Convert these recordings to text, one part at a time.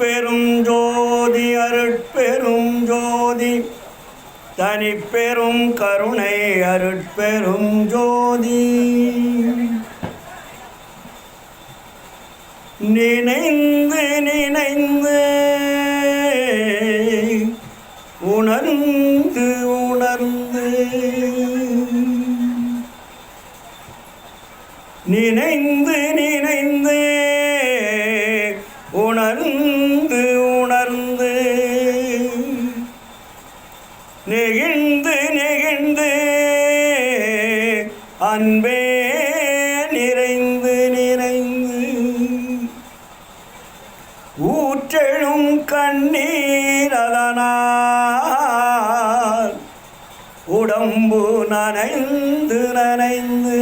அருட்பெரும் ஜோதி அருட்பெரும் ஜோதி தனிப்பெரும் கருணை அருட்பெரும் ஜோதி நினைந்து நினைந்து உணர்ந்து உணர்ந்து நினைந்து நினைந்து உணர்ந்து உணர்ந்து நெகிழ்ந்து நெகிழ்ந்து அன்பே நிறைந்து நிறைந்து ஊற்றெழும் கண்ணீர் அதனால் உடம்பு நனைந்து நனைந்து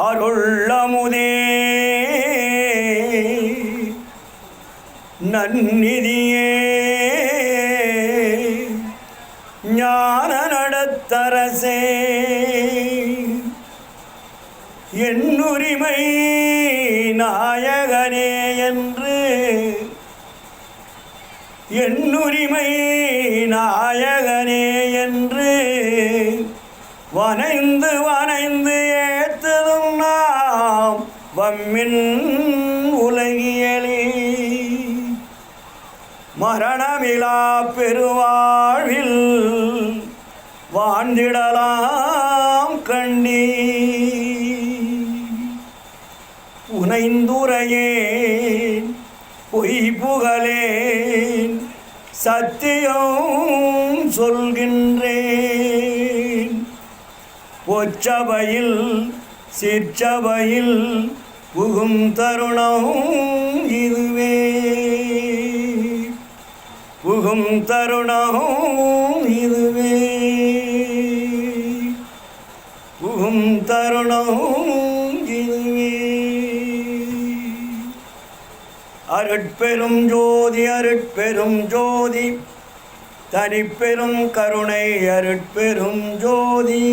அருள்ளமுதே நன்னிதியே ஞான நடத்தரசே என்னுரிமை நாயகனே என்று என்னுரிமை நாயகனே என்று வனைந்து வனைந்து ஏத்ததும் நாம் வம்மின் உலகியலே மரணமிலா பெருவாழ்வில் வாழ்ந்திடலாம் கண்டீ உனைந்துரையேன் பொய் புகழேன் சத்தியம் சொல்கின்றேன் பொச்சபையில் சிற்சபையில் புகும் தருணம் இதுவே புகும் தருணம் இதுவே புகும் தருணம் இதுவே அருட்பெரும் ஜோதி அருட்பெரும் ஜோதி தனிப்பெரும் கருணை அருட்பெரும் ஜோதி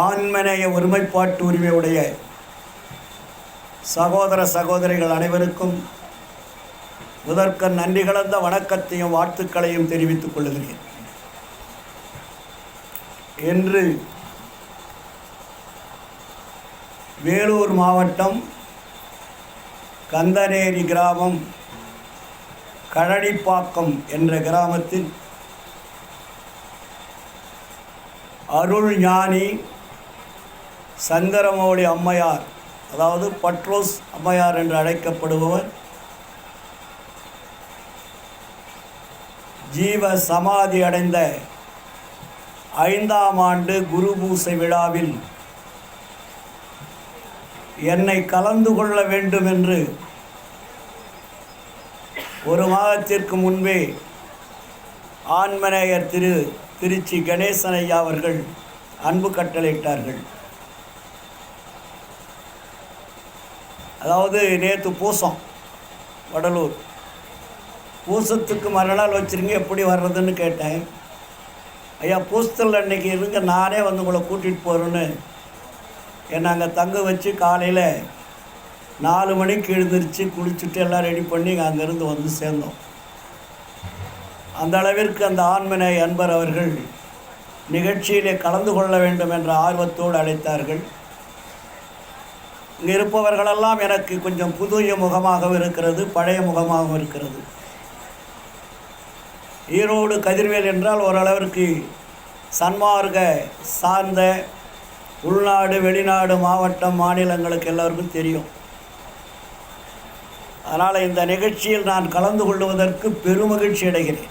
ஆன்மநேய ஒருமைப்பாட்டு உரிமையுடைய சகோதர சகோதரிகள் அனைவருக்கும் முதற்க நன்றி கலந்த வணக்கத்தையும் வாழ்த்துக்களையும் தெரிவித்துக் கொள்கிறேன். இன்று வேலூர் மாவட்டம் கந்தனேரி கிராமம் கழடிப்பாக்கம் என்ற கிராமத்தில் அருள் ஞானி சங்கரமௌழி அம்மையார், அதாவது பட்ரோஸ் அம்மையார் என்று அழைக்கப்படுபவர் ஜீவ சமாதி அடைந்த 5ஆம் ஆண்டு குரு பூசை விழாவில் என்னை கலந்து கொள்ள வேண்டும் என்று ஒரு மாதத்திற்கு முன்பே ஆன்மநேயர் திருச்சி கணேசன் ஐயா அவர்கள் அன்பு கட்டளையிட்டார்கள். அதாவது நேற்று பூசம் வடலூர் பூசத்துக்கு மறுநாள் வச்சுருங்க எப்படி வர்றதுன்னு கேட்டேன். ஐயா பூசத்தில் அன்றைக்கி இருங்க, நானே வந்து உங்களை கூட்டிகிட்டு போகிறேன்னு என்னை அங்கே தங்க வச்சு காலையில் 4 மணிக்கு எழுந்திரிச்சு குளிச்சுட்டு எல்லாம் ரெடி பண்ணி அங்கேருந்து வந்து சேர்ந்தோம். அந்த அளவிற்கு அந்த ஆன்மநேய அன்பர் அவர்கள் நிகழ்ச்சியிலே கலந்து கொள்ள வேண்டும் என்ற ஆர்வத்தோடு அழைத்தார்கள். இங்கே இருப்பவர்களெல்லாம் எனக்கு கொஞ்சம் புதிய முகமாகவும் இருக்கிறது, பழைய முகமாகவும் இருக்கிறது. ஈரோடு கதிர்வேல் என்றால் ஓரளவிற்கு சன்மார்க்க சார்ந்த உள்நாடு வெளிநாடு மாவட்டம் மாநிலங்களுக்கு எல்லோருக்கும் தெரியும். அதனால் இந்த நிகழ்ச்சியில் நான் கலந்து கொள்வதற்கு பெருமகிழ்ச்சி அடைகிறேன்.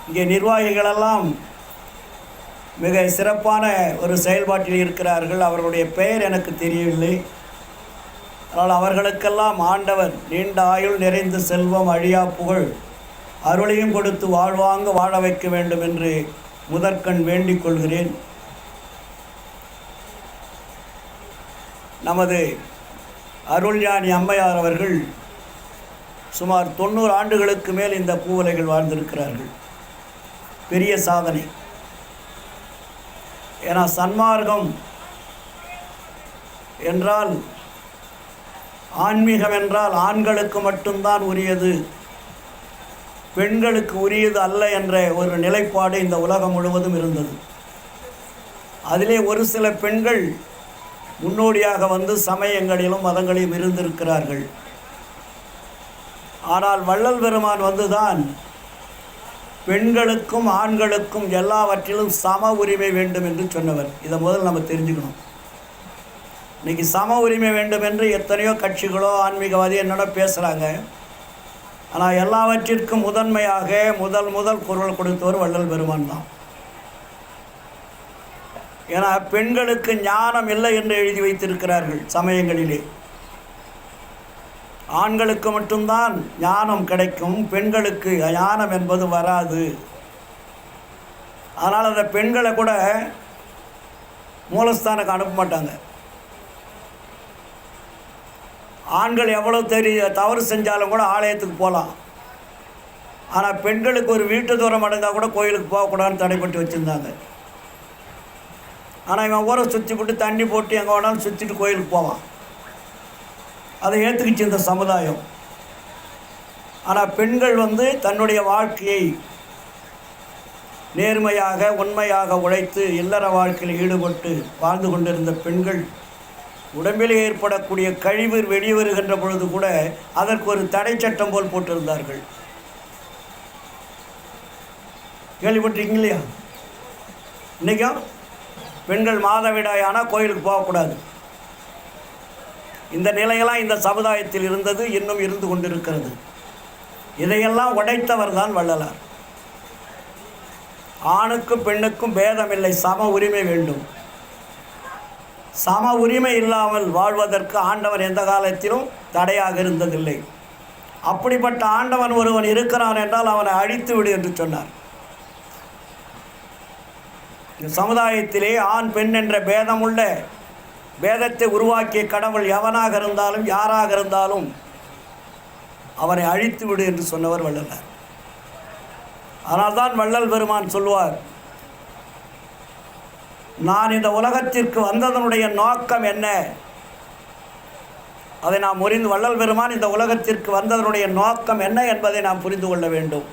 இங்கே நிர்வாகிகளெல்லாம் மிக சிறப்பான ஒரு செயல்பாட்டில் இருக்கிறார்கள். அவர்களுடைய பெயர் எனக்கு தெரியவில்லை. அதனால் அவர்களுக்கெல்லாம் ஆண்டவர் நீண்ட ஆயுள் நிறைந்த செல்வம் அழியா புகழ் அருளையும் கொடுத்து வாழ்வாங்க வாழ வைக்க வேண்டும் என்று முதற்கண் வேண்டிக் கொள்கிறேன். நமது அருள்ஞானி அம்மையார் அவர்கள் சுமார் 90 ஆண்டுகளுக்கு மேல் இந்த பூவுலகில் வாழ்ந்திருக்கிறார்கள். பெரிய சாதனை. ஏன்னா சன்மார்க்கம் என்றால் ஆன்மீகம் என்றால் ஆண்களுக்கு மட்டும்தான் உரியது, பெண்களுக்கு உரியது அல்ல என்ற ஒரு நிலைப்பாடு இந்த உலகம் முழுவதும் இருந்தது. அதிலே ஒரு சில பெண்கள் முன்னோடியாக வந்து சமயங்களிலும் மதங்களிலும் இருந்திருக்கிறார்கள். ஆனால் வள்ளல் பெருமான் வந்துதான் பெண்களுக்கும் ஆண்களுக்கும் எல்லாவற்றிலும் சம உரிமை வேண்டும் என்று சொன்னவர். இதை முதல் நம்ம தெரிஞ்சுக்கணும். இன்றைக்கி சம உரிமை வேண்டும் என்று எத்தனையோ கட்சிகளோ ஆன்மீகவாதி என்னோட பேசுகிறாங்க. ஆனால் எல்லாவற்றிற்கும் முதன்மையாக முதல் குரல் கொடுத்தவர் வள்ளல் பெருமான் தான். ஏன்னா பெண்களுக்கு ஞானம் இல்லை என்று எழுதி வைத்திருக்கிறார்கள் சமயங்களிலே. ஆண்களுக்கு மட்டும்தான் ஞானம் கிடைக்கும், பெண்களுக்கு ஞானம் என்பது வராது. அதனால் அந்த பெண்களை கூட மூலஸ்தானுக்கு அனுப்ப மாட்டாங்க. ஆண்கள் எவ்வளோ தவறு செஞ்சாலும் கூட ஆலயத்துக்கு போகலாம். ஆனால் பெண்களுக்கு ஒரு வீட்டு தூரம் அடைந்தால் கூட கோயிலுக்கு போகக்கூடாதுன்னு தடைப்பட்டு வச்சுருந்தாங்க. ஆனால் இவன் ஊரை சுற்றி போட்டு தண்ணி போட்டு எங்கே வேணாலும் சுற்றிட்டு கோயிலுக்கு போவான். அதை ஏற்றுக்கிச்சு இந்த சமுதாயம். ஆனால் பெண்கள் தன்னுடைய வாழ்க்கையை நேர்மையாக உண்மையாக உழைத்து இல்லற வாழ்க்கையில் ஈடுபட்டு வாழ்ந்து கொண்டிருந்த பெண்கள் உடம்பில் ஏற்படக்கூடிய கழிவு வெளிவருகின்ற பொழுது கூட அதற்கு ஒரு தடை சட்டம் போல் போட்டிருந்தார்கள். கேள்விப்பட்டிருக்கீங்க இல்லையா? இன்றைக்கும் பெண்கள் மாதவிடாயானால் கோயிலுக்கு போகக்கூடாது. இந்த நிலையெல்லாம் இந்த சமுதாயத்தில் இருந்தது, இன்னும் இருந்து கொண்டிருக்கிறது. இதையெல்லாம் உடைத்தவர் தான் வள்ளலார். ஆணுக்கும் பெண்ணுக்கும் பேதமில்லை, சம உரிமை வேண்டும். சம உரிமை இல்லாமல் வாழ்வதற்கு ஆண்டவன் எந்த காலத்திலும் தடையாக இருந்ததில்லை. அப்படிப்பட்ட ஆண்டவன் ஒருவன் இருக்கிறான் என்றால் அவனை அழித்து விடு என்று சொன்னார். இந்த சமுதாயத்திலே ஆண் பெண் என்ற பேதமுள்ள பேதத்தை உருவாக்கிய கடவுள் எவனாக இருந்தாலும் யாராக இருந்தாலும் அவனை அழித்து விடு என்று சொன்னவர் வள்ளலார். அதனால்தான் வள்ளல் பெருமான் சொல்வார், நான் இந்த உலகத்திற்கு வந்ததனுடைய நோக்கம் என்ன? அதை நாம் வள்ளல் பெருமான் இந்த உலகத்திற்கு வந்ததனுடைய நோக்கம் என்ன என்பதை நாம் புரிந்து கொள்ள வேண்டும்.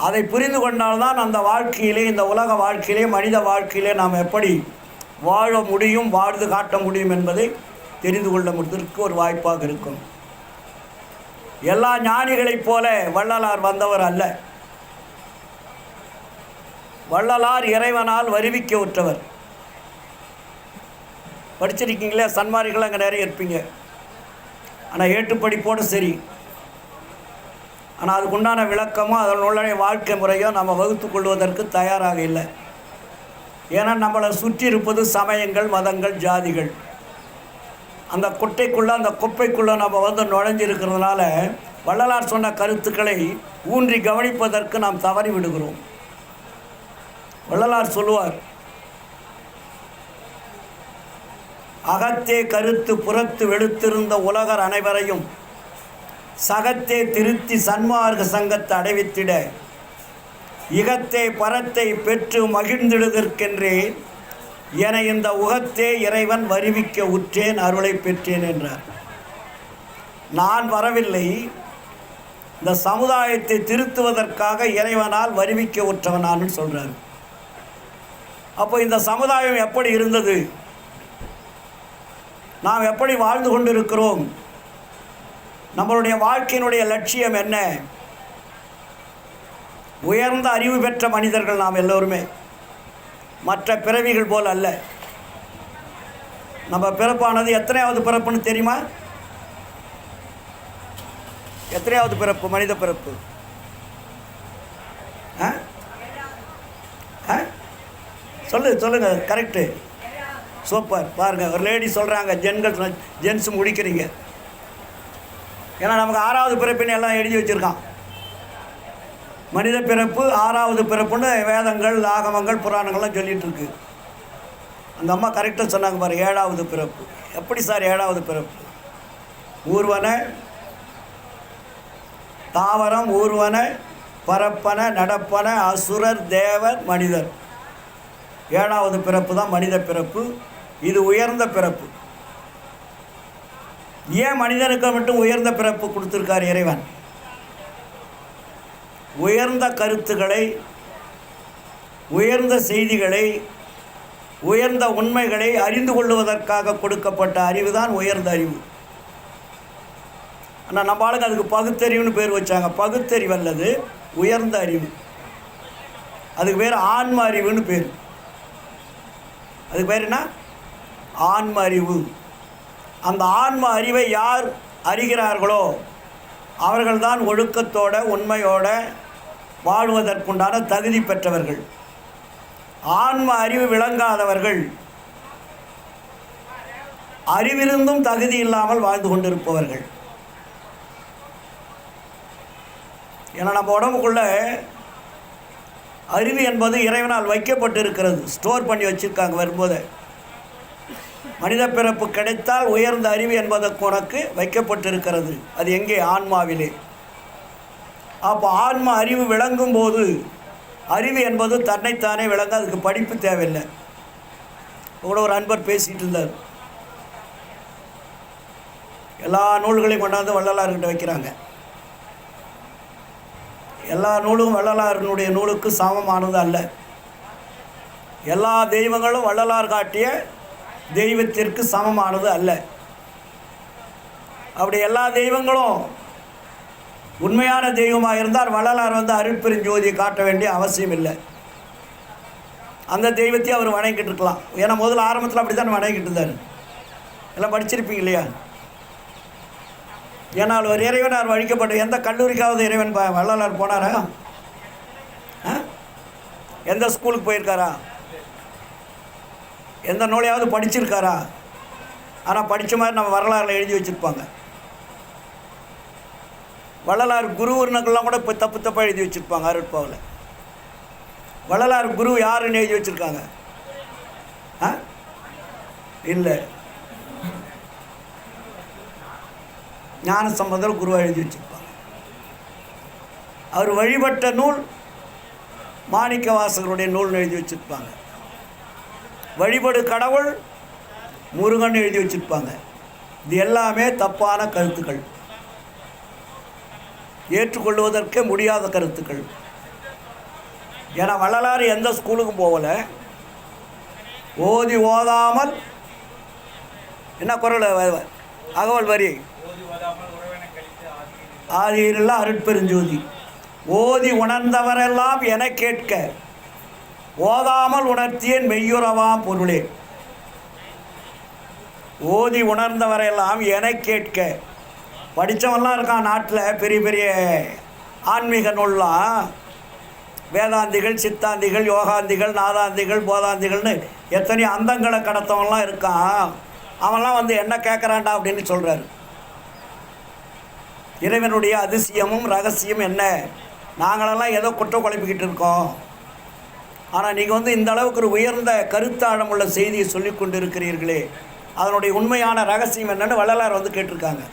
அதை புரிந்து கொண்டால்தான் அந்த வாழ்க்கையிலே, இந்த உலக வாழ்க்கையிலே, மனித வாழ்க்கையிலே நாம் எப்படி வாழ முடியும், வாழ்ந்து காட்ட முடியும் என்பதை தெரிந்து கொள்வதற்கு ஒரு வாய்ப்பாக இருக்கும். எல்லா ஞானிகளைப் போல வள்ளலார் வந்தவர் அல்ல. வள்ளலார் இறைவனால் வருவிக்க உற்றவர். படிச்சிருக்கீங்களே, சன்மாரிகள் அங்கே நிறைய இருப்பீங்க. ஆனால் ஏட்டுப்படிப்போடு சரி, ஆனால் அதுக்குண்டான விளக்கமோ அதனுடைய வாழ்க்கை முறையோ நம்ம வகுத்து கொள்வதற்கு தயாராக இல்லை. ஏன்னா நம்மளை சுற்றி இருப்பது சமயங்கள், மதங்கள், ஜாதிகள். அந்த கொட்டைக்குள்ளே, அந்த குப்பைக்குள்ளே நம்ம நுழைஞ்சிருக்கிறதுனால வள்ளலார் சொன்ன கருத்துக்களை ஊன்றி கவனிப்பதற்கு நாம் தவறி விடுகிறோம். வள்ளலார் சொல்லுவார், அகத்தே கருத்து புறத்து வெளுத்திருந்த உலகர் அனைவரையும் சகத்தே திருத்தி சன்மார்க்க சங்கத்தை அடைவித்திட இகத்தே பரத்தை பெற்று மகிழ்ந்திடுதற்கென்றே என இந்த உகத்தே இறைவன் வருவிக்க உற்றேன், அருளை பெற்றேன் என்றார். நான் வரவில்லை, இந்த சமுதாயத்தை திருத்துவதற்காக இறைவனால் வருவிக்க உற்றவன் நான் சொல்கிறார். அப்போ இந்த சமுதாயம் எப்படி இருந்தது, நாம் எப்படி வாழ்ந்து கொண்டிருக்கிறோம், நம்மளுடைய வாழ்க்கையினுடைய லட்சியம் என்ன? உயர்ந்த அறிவு பெற்ற மனிதர்கள் நாம் எல்லோருமே, மற்ற பிறவிகள் போல் அல்ல. நம்ம பிறப்பானது எத்தனையாவது பிறப்புன்னு தெரியுமா? எத்தனையாவது பிறப்பு மனித பிறப்பு? சொல்லுங்க கரெக்டு, சூப்பர். பாருங்கள், ஒரு லேடி சொல்கிறாங்க, ஜென்ஸ் முடிக்கிறீங்க. ஏன்னா நமக்கு 6வது பிறப்புன்னு எல்லாம் எழுதி வச்சுருக்கான். மனித பிறப்பு 6வது பிறப்புன்னு வேதங்கள், ஆகமங்கள், புராணங்கள்லாம் சொல்லிகிட்டு இருக்கு. அந்த அம்மா கரெக்டாக சொன்னாங்க பாரு, 7வது பிறப்பு. எப்படி சார் 7வது பிறப்பு? ஊர்வன தாவரம், ஊர்வன பரப்பன நடப்பன அசுரர் தேவர் மனிதர். 7வது பிறப்பு தான் மனித பிறப்பு. இது உயர்ந்த பிறப்பு. ஏன் மனிதனுக்கு மட்டும் உயர்ந்த பிறப்பு கொடுத்துருக்கார் இறைவன்? உயர்ந்த கருத்துக்களை, உயர்ந்த செய்திகளை, உயர்ந்த உண்மைகளை அறிந்து கொள்வதற்காக கொடுக்கப்பட்ட அறிவு தான் உயர்ந்த அறிவு. ஆனால் நம்ம ஆளுங்க அதுக்கு பகுத்தறிவுன்னு பேர் வச்சாங்க. பகுத்தறிவு அல்லது உயர்ந்த அறிவு. அதுக்கு பேர் ஆன்ம அறிவுன்னு பேர். அதுக்கு பேர் என்ன? ஆன்ம அறிவு. அந்த ஆன்ம அறிவை யார் அறிகிறார்களோ அவர்கள்தான் ஒழுக்கத்தோட உண்மையோட வாழ்வதற்குண்டான தகுதி பெற்றவர்கள். ஆன்ம அறிவு விளங்காதவர்கள் அறிவிருந்தும் தகுதி இல்லாமல் வாழ்ந்து கொண்டிருப்பவர்கள். ஏன்னா நம்ம உடம்புக்குள்ள அறிவு என்பது இறைவனால் வைக்கப்பட்டு இருக்கிறது, ஸ்டோர் பண்ணி வச்சுருக்காங்க. வரும்போது மனித பிறப்பு கிடைத்தால் உயர்ந்த அறிவு என்பதற்கு உனக்கு வைக்கப்பட்டிருக்கிறது. அது எங்கே? ஆன்மாவிலே. அப்போ ஆன்மா அறிவு விளங்கும் போது, அறிவு என்பது தன்னைத்தானே விளங்க, அதுக்கு படிப்பு தேவையில்லை. கூட ஒரு அன்பர் பேசிகிட்டு இருந்தார். எல்லா நூல்களையும் கொண்டாந்து வள்ளலார்கிட்ட வைக்கிறாங்க. எல்லா நூலும் வள்ளலாரினுடைய நூலுக்கு சமமானது அல்ல. எல்லா தெய்வங்களும் வள்ளலார் காட்டிய தெய்வத்திற்கு சமமானது அல்ல. அப்படி எல்லா தெய்வங்களும் உண்மையான தெய்வமாக இருந்தால் வள்ளலார் அருட்பெருஞ்சோதியை காட்ட வேண்டிய அவசியம் இல்லை. அந்த தெய்வத்தையும் அவர் வணங்கிட்டு இருக்கலாம். ஏன்னா முதல்ல ஆரம்பத்தில் அப்படி தான் வணங்கிட்டு இருந்தார். எல்லாம் படிச்சிருப்பீங்க இல்லையா? ஏன்னால் ஒரு இறைவனார் வழிக்கப்பட்ட எந்த கல்லூரிக்காவது இறைவன் வள்ளலார் போனாரா? எந்த ஸ்கூலுக்கு போயிருக்காரா? எந்த நூலையாவது படிச்சிருக்காரா? ஆனால் படித்த மாதிரி நம்ம வரலாறில் எழுதி வச்சுருப்பாங்க. வள்ளலார் குருவுன்னக்கெல்லாம் கூட இப்போ தப்பு தப்பாக எழுதி வச்சுருப்பாங்க அருட்பாவில். வள்ளலார் குரு யாருன்னு எழுதி வச்சுருக்காங்க? இல்லை, ஞானசம்பந்தர் குருவாக எழுதி வச்சுருப்பாங்க. அவர் வழிபட்ட நூல் மாணிக்க வாசகருடைய நூல்னு எழுதி வச்சுருப்பாங்க. வழிபடு கடவுள் முருகன் எழுதி வச்சுருப்பாங்க. இது எல்லாமே தப்பான கருத்துக்கள், ஏற்றுக்கொள்வதற்கே முடியாத கருத்துக்கள். ஏன்னா வள்ளலார் எந்த ஸ்கூலுக்கும் போகலை. ஓதி ஓதாமல் என்ன குரல் அகவல் வரி ஆதியிலா அருட்பெருஞ்சோதி. ஓதி உணர்ந்தவரெல்லாம் என கேட்க ஓதாமல் உணர்த்தியேன் மெய்யுறவாம் பொருளே. ஓதி உணர்ந்தவரெல்லாம் என கேட்க. படித்தவன்லாம் இருக்கான் நாட்டில், பெரிய பெரிய ஆன்மீக நூல்லாம், வேதாந்திகள், சித்தாந்திகள், யோகாந்திகள், நாதாந்திகள், போதாந்திகள்னு எத்தனையோ அந்தங்களை கடத்தவன்லாம் இருக்கான். அவன்லாம் என்ன கேட்குறான்டா அப்படின்னு சொல்கிறாரு. இறைவனுடைய அதிசயமும் ரகசியம் என்ன? நாங்களெல்லாம் ஏதோ குற்றம் குழப்பிக்கிட்டு இருக்கோம். ஆனால் நீங்கள் இந்த அளவுக்கு ஒரு உயர்ந்த கருத்தாழமுள்ள செய்தியை சொல்லி கொண்டு இருக்கிறீர்களே, அதனுடைய உண்மையான ரகசியம் என்னன்னு வள்ளலார் கேட்டிருக்காங்க.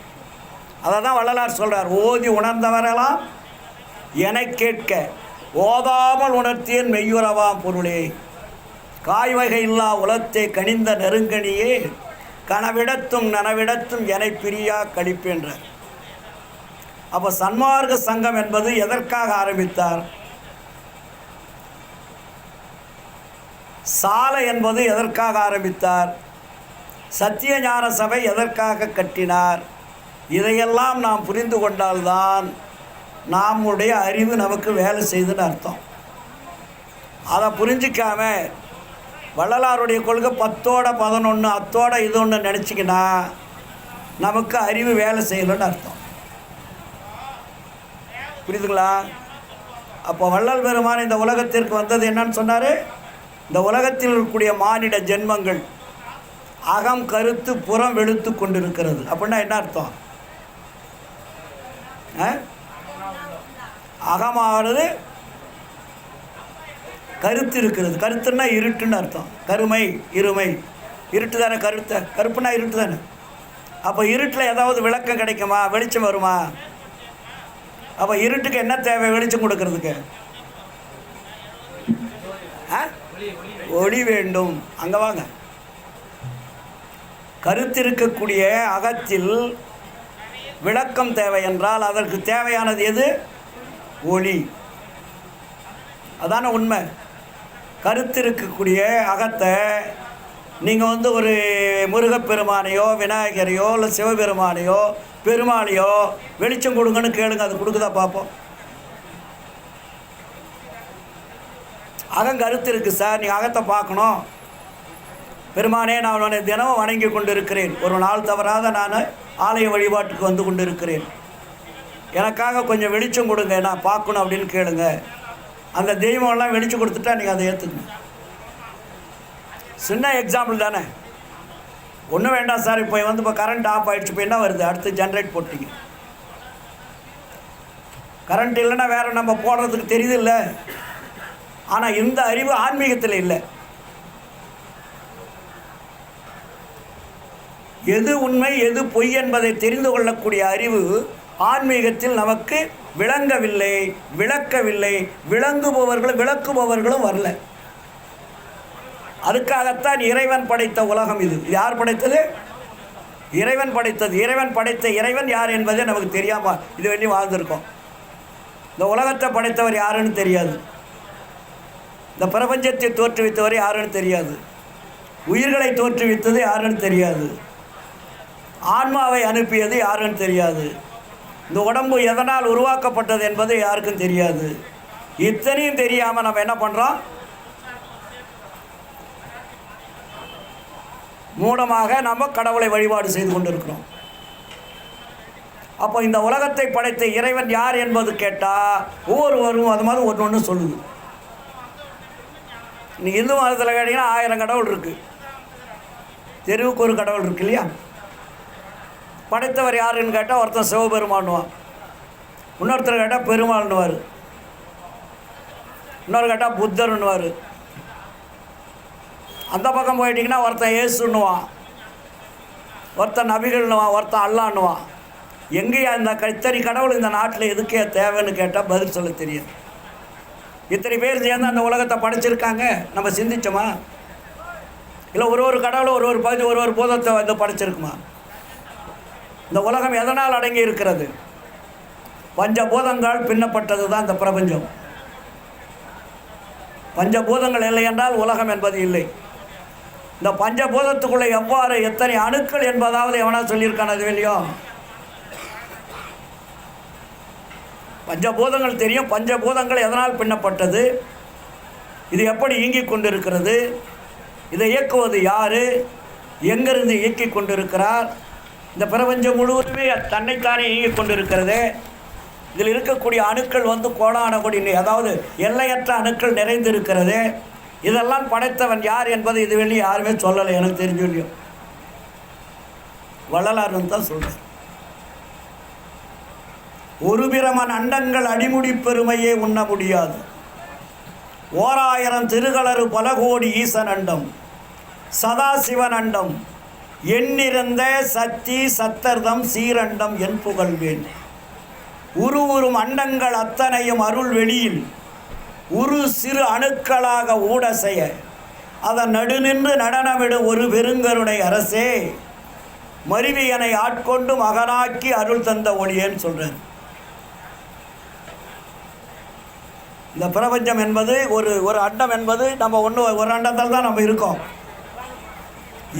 அதை தான் வள்ளலார் சொல்கிறார். ஓதி உணர்ந்தவரெல்லாம் என கேட்க ஓதாமல் உணர்த்தியன் மெய்யுறவாம் பொருளே. காய்வகை இல்லா உலத்தை கனிந்த நெருங்கனியே கனவிடத்தும் நனவிடத்தும் என பிரியா கழிப்பென்றார். அப்போ சன்மார்க்க சங்கம் என்பது எதற்காக ஆரம்பித்தார்? சாலை என்பது எதற்காக ஆரம்பித்தார்? சத்திய ஞான சபை எதற்காக கட்டினார்? இதையெல்லாம் நாம் புரிந்து கொண்டால்தான் நம்முடைய அறிவு நமக்கு வேலை செய்துன்னு அர்த்தம். அதை புரிஞ்சிக்காம வள்ளலாருடைய கொள்கை 10-11 அத்தோட இது ஒன்று நினச்சிக்கினா நமக்கு அறிவு வேலை செய்யலைன்னு அர்த்தம். புரியுதுங்களா? அப்போ வள்ளல் பெருமான் இந்த உலகத்திற்கு வந்தது என்னன்னு சொன்னார்? இந்த உலகத்தில் இருக்கக்கூடிய மானிட ஜென்மங்கள் அகம் கருத்து புறம் வெளுத்து கொண்டிருக்கிறது. அப்படின்னா என்ன அர்த்தம்? அகமானது கருத்து இருக்கிறது. கருத்துன்னா இருட்டுன்னு அர்த்தம். கருமை இருமை, இருட்டு தானே. கருப்புனா இருட்டு தானே. அப்போ இருட்டில் ஏதாவது விளக்கம் கிடைக்குமா? வெளிச்சம் வருமா? அப்போ இருட்டுக்கு என்ன தேவை? வெளிச்சம் கொடுக்கறதுக்கு ஒளி வேண்டும். அங்கே வாங்க. கருத்திருக்கக்கூடிய அகத்தில் விளக்கம் தேவை என்றால் அதற்கு தேவையானது எது? ஒளி. அதான உண்மை. கருத்திருக்கக்கூடிய அகத்தை நீங்கள் ஒரு முருகப்பெருமானையோ விநாயகரையோ இல்லை சிவபெருமானையோ பெருமாளையோ வெளிச்சம் கொடுங்கன்னு கேளுங்க, அது கொடுக்குதா பார்ப்போம். அகம் கருத்து இருக்குது சார், நீங்கள் அகத்தை பார்க்கணும். பெருமானே, நான் உன்னை தினமும் வணங்கி கொண்டு இருக்கிறேன், ஒரு நாள் தவறாத நான் ஆலய வழிபாட்டுக்கு வந்து கொண்டு இருக்கிறேன், எனக்காக கொஞ்சம் வெளிச்சம் கொடுங்க, நான் பார்க்கணும் அப்படின்னு கேளுங்க. அந்த தெய்வம்லாம் வெளிச்சம் கொடுத்துட்டா நீங்கள் அதை ஏற்றுக்கணும். சின்ன எக்ஸாம்பிள் தானே, ஒன்றும் வேண்டாம் சார். இப்போ கரண்ட் ஆஃப் ஆகிடுச்சு, இப்போ என்ன வருது? அடுத்து ஜென்ரேட் போட்டிங்க. கரண்ட் இல்லைன்னா வேறு நம்ம போடுறதுக்கு தெரியுது இல்லை. ஆனால் இந்த அறிவு ஆன்மீகத்தில் இல்லை. எது உண்மை எது பொய் என்பதை தெரிந்து கொள்ளக்கூடிய அறிவு ஆன்மீகத்தில் நமக்கு விளங்கவில்லை, விளக்கவில்லை. விளக்குபவர்களும் வரல. அதுக்காகத்தான் இறைவன் படைத்த உலகம் இது. யார் படைத்தது? இறைவன் படைத்தது. இறைவன் படைத்த இறைவன் யார் என்பதே நமக்கு தெரியாமல் இது வரையும் வாழ்ந்திருக்கோம். இந்த உலகத்தை படைத்தவர் யாருன்னு தெரியாது, இந்த பிரபஞ்சத்தை தோற்றுவித்தவர் யாருன்னு தெரியாது, உயிர்களை தோற்றுவித்தது யாருன்னு தெரியாது, ஆன்மாவை அனுப்பியது யாருன்னு தெரியாது, இந்த உடம்பு எதனால் உருவாக்கப்பட்டது என்பது யாருக்கும் தெரியாது. இத்தனையும் தெரியாமல் நம்ம என்ன பண்ணுறோம்? மூலமாக நம்ம கடவுளை வழிபாடு செய்து கொண்டிருக்கிறோம். அப்போ இந்த உலகத்தை படைத்த இறைவன் யார் என்பது கேட்டால் ஒவ்வொருவரும் அது மாதிரி ஒன்று ஒன்று சொல்லுது. நீ இந்து மதத்தில் கேட்டிங்கன்னா 1000 கடவுள் இருக்குது, தெருவுக்கு ஒரு கடவுள் இருக்கு இல்லையா? படைத்தவர் யாருன்னு கேட்டால் ஒருத்தன் சிவபெருமானுவான், இன்னொருத்தர் கேட்டால் பெருமாள்னுவார், இன்னொரு கேட்டால் புத்தர்னுவார். அந்த பக்கம் போயிட்டிங்கன்னா ஒருத்தன் இயேசுன்னுவான், ஒருத்தன் நபிகள்னுவான், ஒருத்தன் அல்லான்னுவான். எங்கேயா இந்த இத்தனை கடவுள் இந்த நாட்டில் எதுக்கே தேவைன்னு கேட்டால் பதில் சொல்ல தெரியாது. இத்தனை பேர் சேர்ந்து அந்த உலகத்தை படைச்சிருக்காங்க, நம்ம சிந்திச்சோமா? இல்லை ஒரு கடவுளும் ஒரு பகுதி ஒரு பூதத்தை வந்து படைச்சிருக்குமா? இந்த உலகம் எதனால் அடங்கி இருக்கிறது? பஞ்சபூதங்கள் பின்னப்பட்டது தான் இந்த பிரபஞ்சம். பஞ்சபூதங்கள் இல்லை என்றால் உலகம் என்பது இல்லை. இந்த பஞ்சபூதத்துக்குள்ளே எவ்வாறு எத்தனை அணுக்கள் என்பதாவது எவனா சொல்லியிருக்கான அது இல்லையோ? பஞ்சபூதங்கள் தெரியும். பஞ்சபூதங்கள் எதனால் பின்னப்பட்டது, இது எப்படி இயங்கிக் கொண்டிருக்கிறது, இதை இயக்குவது யார், எங்கிருந்து இயக்கிக் கொண்டிருக்கிறார், இந்த பிரபஞ்சம் முழுவதுமே தன்னைத்தானே இயங்கிக் கொண்டிருக்கிறது. இதில் இருக்கக்கூடிய அணுக்கள் கோடான கோடி, அதாவது எல்லையற்ற அணுக்கள் நிறைந்திருக்கிறது. இதெல்லாம் படைத்தவன் யார் என்பது இது வெளியே யாருமே சொல்லலை, எனக்கு தெரிஞ்சுலையும். வள்ளலார் தான் சொல்கிறார், ஒரு பிரமன் அண்டங்கள் அடிமுடி பெருமையே உண்ண முடியாது, 1000 திருகளறு பல கோடி ஈசன் அண்டம், சதாசிவன் அண்டம், எண்ணிறந்த சத்தி சத்தர்தம் சீரண்டம் என் புகழ்வேன், உருவுறும் அண்டங்கள் அத்தனையும் அருள் வெளியில் உரு சிறு அணுக்களாக ஊட செய்ய அதன் நடுநின்று நடனமிடும் ஒரு பெருங்கருணை அரசே, மருவியனை ஆட்கொண்டு மகனாக்கி அருள் தந்த ஒளியேன்னு சொல்கிறார். இந்த பிரபஞ்சம் என்பது ஒரு அண்டம் என்பது நம்ம ஒரு அண்டத்தில் தான் நம்ம இருக்கோம்.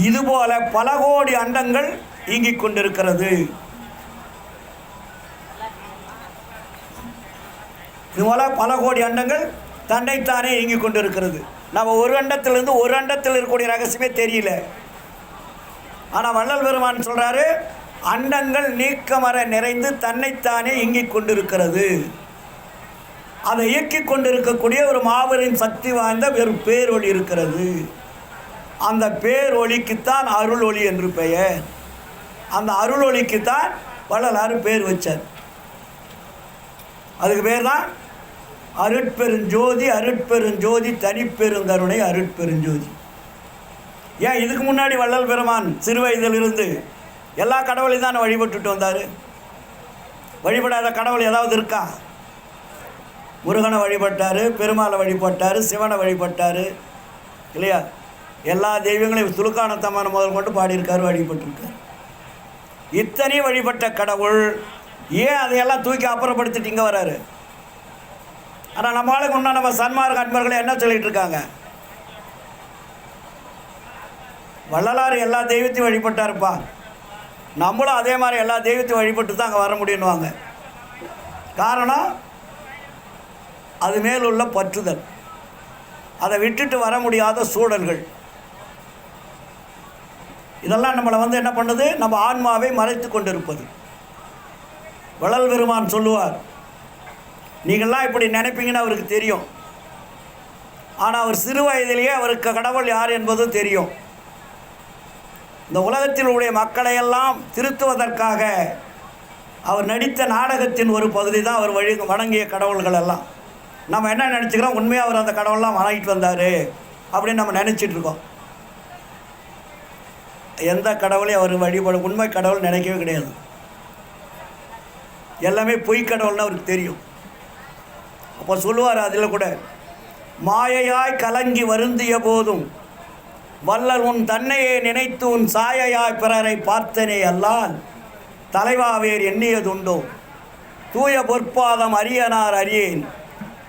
இதுபோல பல கோடி அண்டங்கள் இயங்கிக் கொண்டிருக்கிறது. இதுபோல பல கோடி அண்டங்கள் தன்னைத்தானே இயங்கிக் கொண்டிருக்கிறது. நம்ம ஒரு அண்டத்திலிருந்து ஒரு அண்டத்தில் இருக்கக்கூடிய ரகசியமே தெரியல. ஆனால் வள்ளல் பெருமான் சொல்கிறாரு, அண்டங்கள் நீக்கமர நிறைந்து தன்னைத்தானே இயங்கிக் கொண்டிருக்கிறது. அதை இயக்கிக் கொண்டிருக்கக்கூடிய ஒரு மாபெரும் சக்தி வாய்ந்த ஒரு பேரொளி இருக்கிறது. அந்த பேரொளிக்குத்தான் அருள் ஒளி என்று பெயர். அந்த அருள் ஒளிக்குத்தான் வள்ளலார் பேர் வச்சார். அதுக்கு பேர் தான் அருட்பெருஞ்சோதி. அருட்பெருஞ்சோதி தனிப்பெருங்கருணை அருட்பெருஞ்சோதி. ஏன் இதுக்கு முன்னாடி வள்ளல் பெருமான் சிறு வயதிலிருந்து எல்லா கடவுளையும் தான் வழிபட்டுட்டு வந்தார். வழிபடாத கடவுள் ஏதாவது இருக்கா? முருகனை வழிபட்டார், பெருமாளை வழிபட்டார், சிவனை வழிபட்டார் இல்லையா? எல்லா தெய்வங்களையும் துலுக்கானத்தம்மனை முதல் கொண்டு பாடியிருக்காரு, வழிபட்டிருக்கார். இத்தனை வழிபட்ட கடவுள் ஏன் அதையெல்லாம் தூக்கி அப்புறப்படுத்திட்டு இங்கே வராரு? ஆனால் நம்மளுக்கு முன்னா நம்ம சன்மார்க்க அன்பர்களை என்ன சொல்லிகிட்டு இருக்காங்க? வள்ளலார் எல்லா தெய்வத்தையும் வழிபட்டாருப்பா, நம்மளும் அதே மாதிரி எல்லா தெய்வத்தையும் வழிபட்டு தான் அங்கே வர முடியும்னுவாங்க. காரணம் அது மேலுள்ள பற்றுதல், அதை விட்டுட்டு வர முடியாத சூழல்கள். இதெல்லாம் நம்மளை என்ன பண்ணுது? நம்ம ஆன்மாவை மறைத்து கொண்டிருப்பது. வள்ளல் பெருமான் சொல்லுவார், நீங்கள்லாம் இப்படி நினைப்பீங்கன்னு அவருக்கு தெரியும். ஆனால் அவர் சிறு வயதிலேயே அவருக்கு கடவுள் யார் என்பதும் தெரியும். இந்த உலகத்தில் உடைய மக்களையெல்லாம் திருத்துவதற்காக அவர் நடித்த நாடகத்தின் ஒரு பகுதி தான் அவர் வணங்கிய கடவுள்கள் எல்லாம். நம்ம என்ன நினச்சிக்கிறோம்? உண்மையாக அவர் அந்த கடவுள்லாம் வணங்கிட்டு வந்தார் அப்படின்னு நம்ம நினச்சிட்ருக்கோம். எந்த கடவுளையும் அவர் வழிபட உண்மை கடவுள் நினைக்கவே கிடையாது. எல்லாமே பொய் கடவுள்னு அவருக்கு தெரியும். அப்போ சொல்லுவார் அதில் கூட, மாயையாய் கலங்கி வருந்திய போதும் வள்ளல் உன் தன்னையே நினைத்து உன் சாயையாய் பிறரை பார்த்தனே அல்லால் தலைவாவேர் எண்ணியதுண்டோ தூய பொற்பாதம் அரியனார் அறியேன்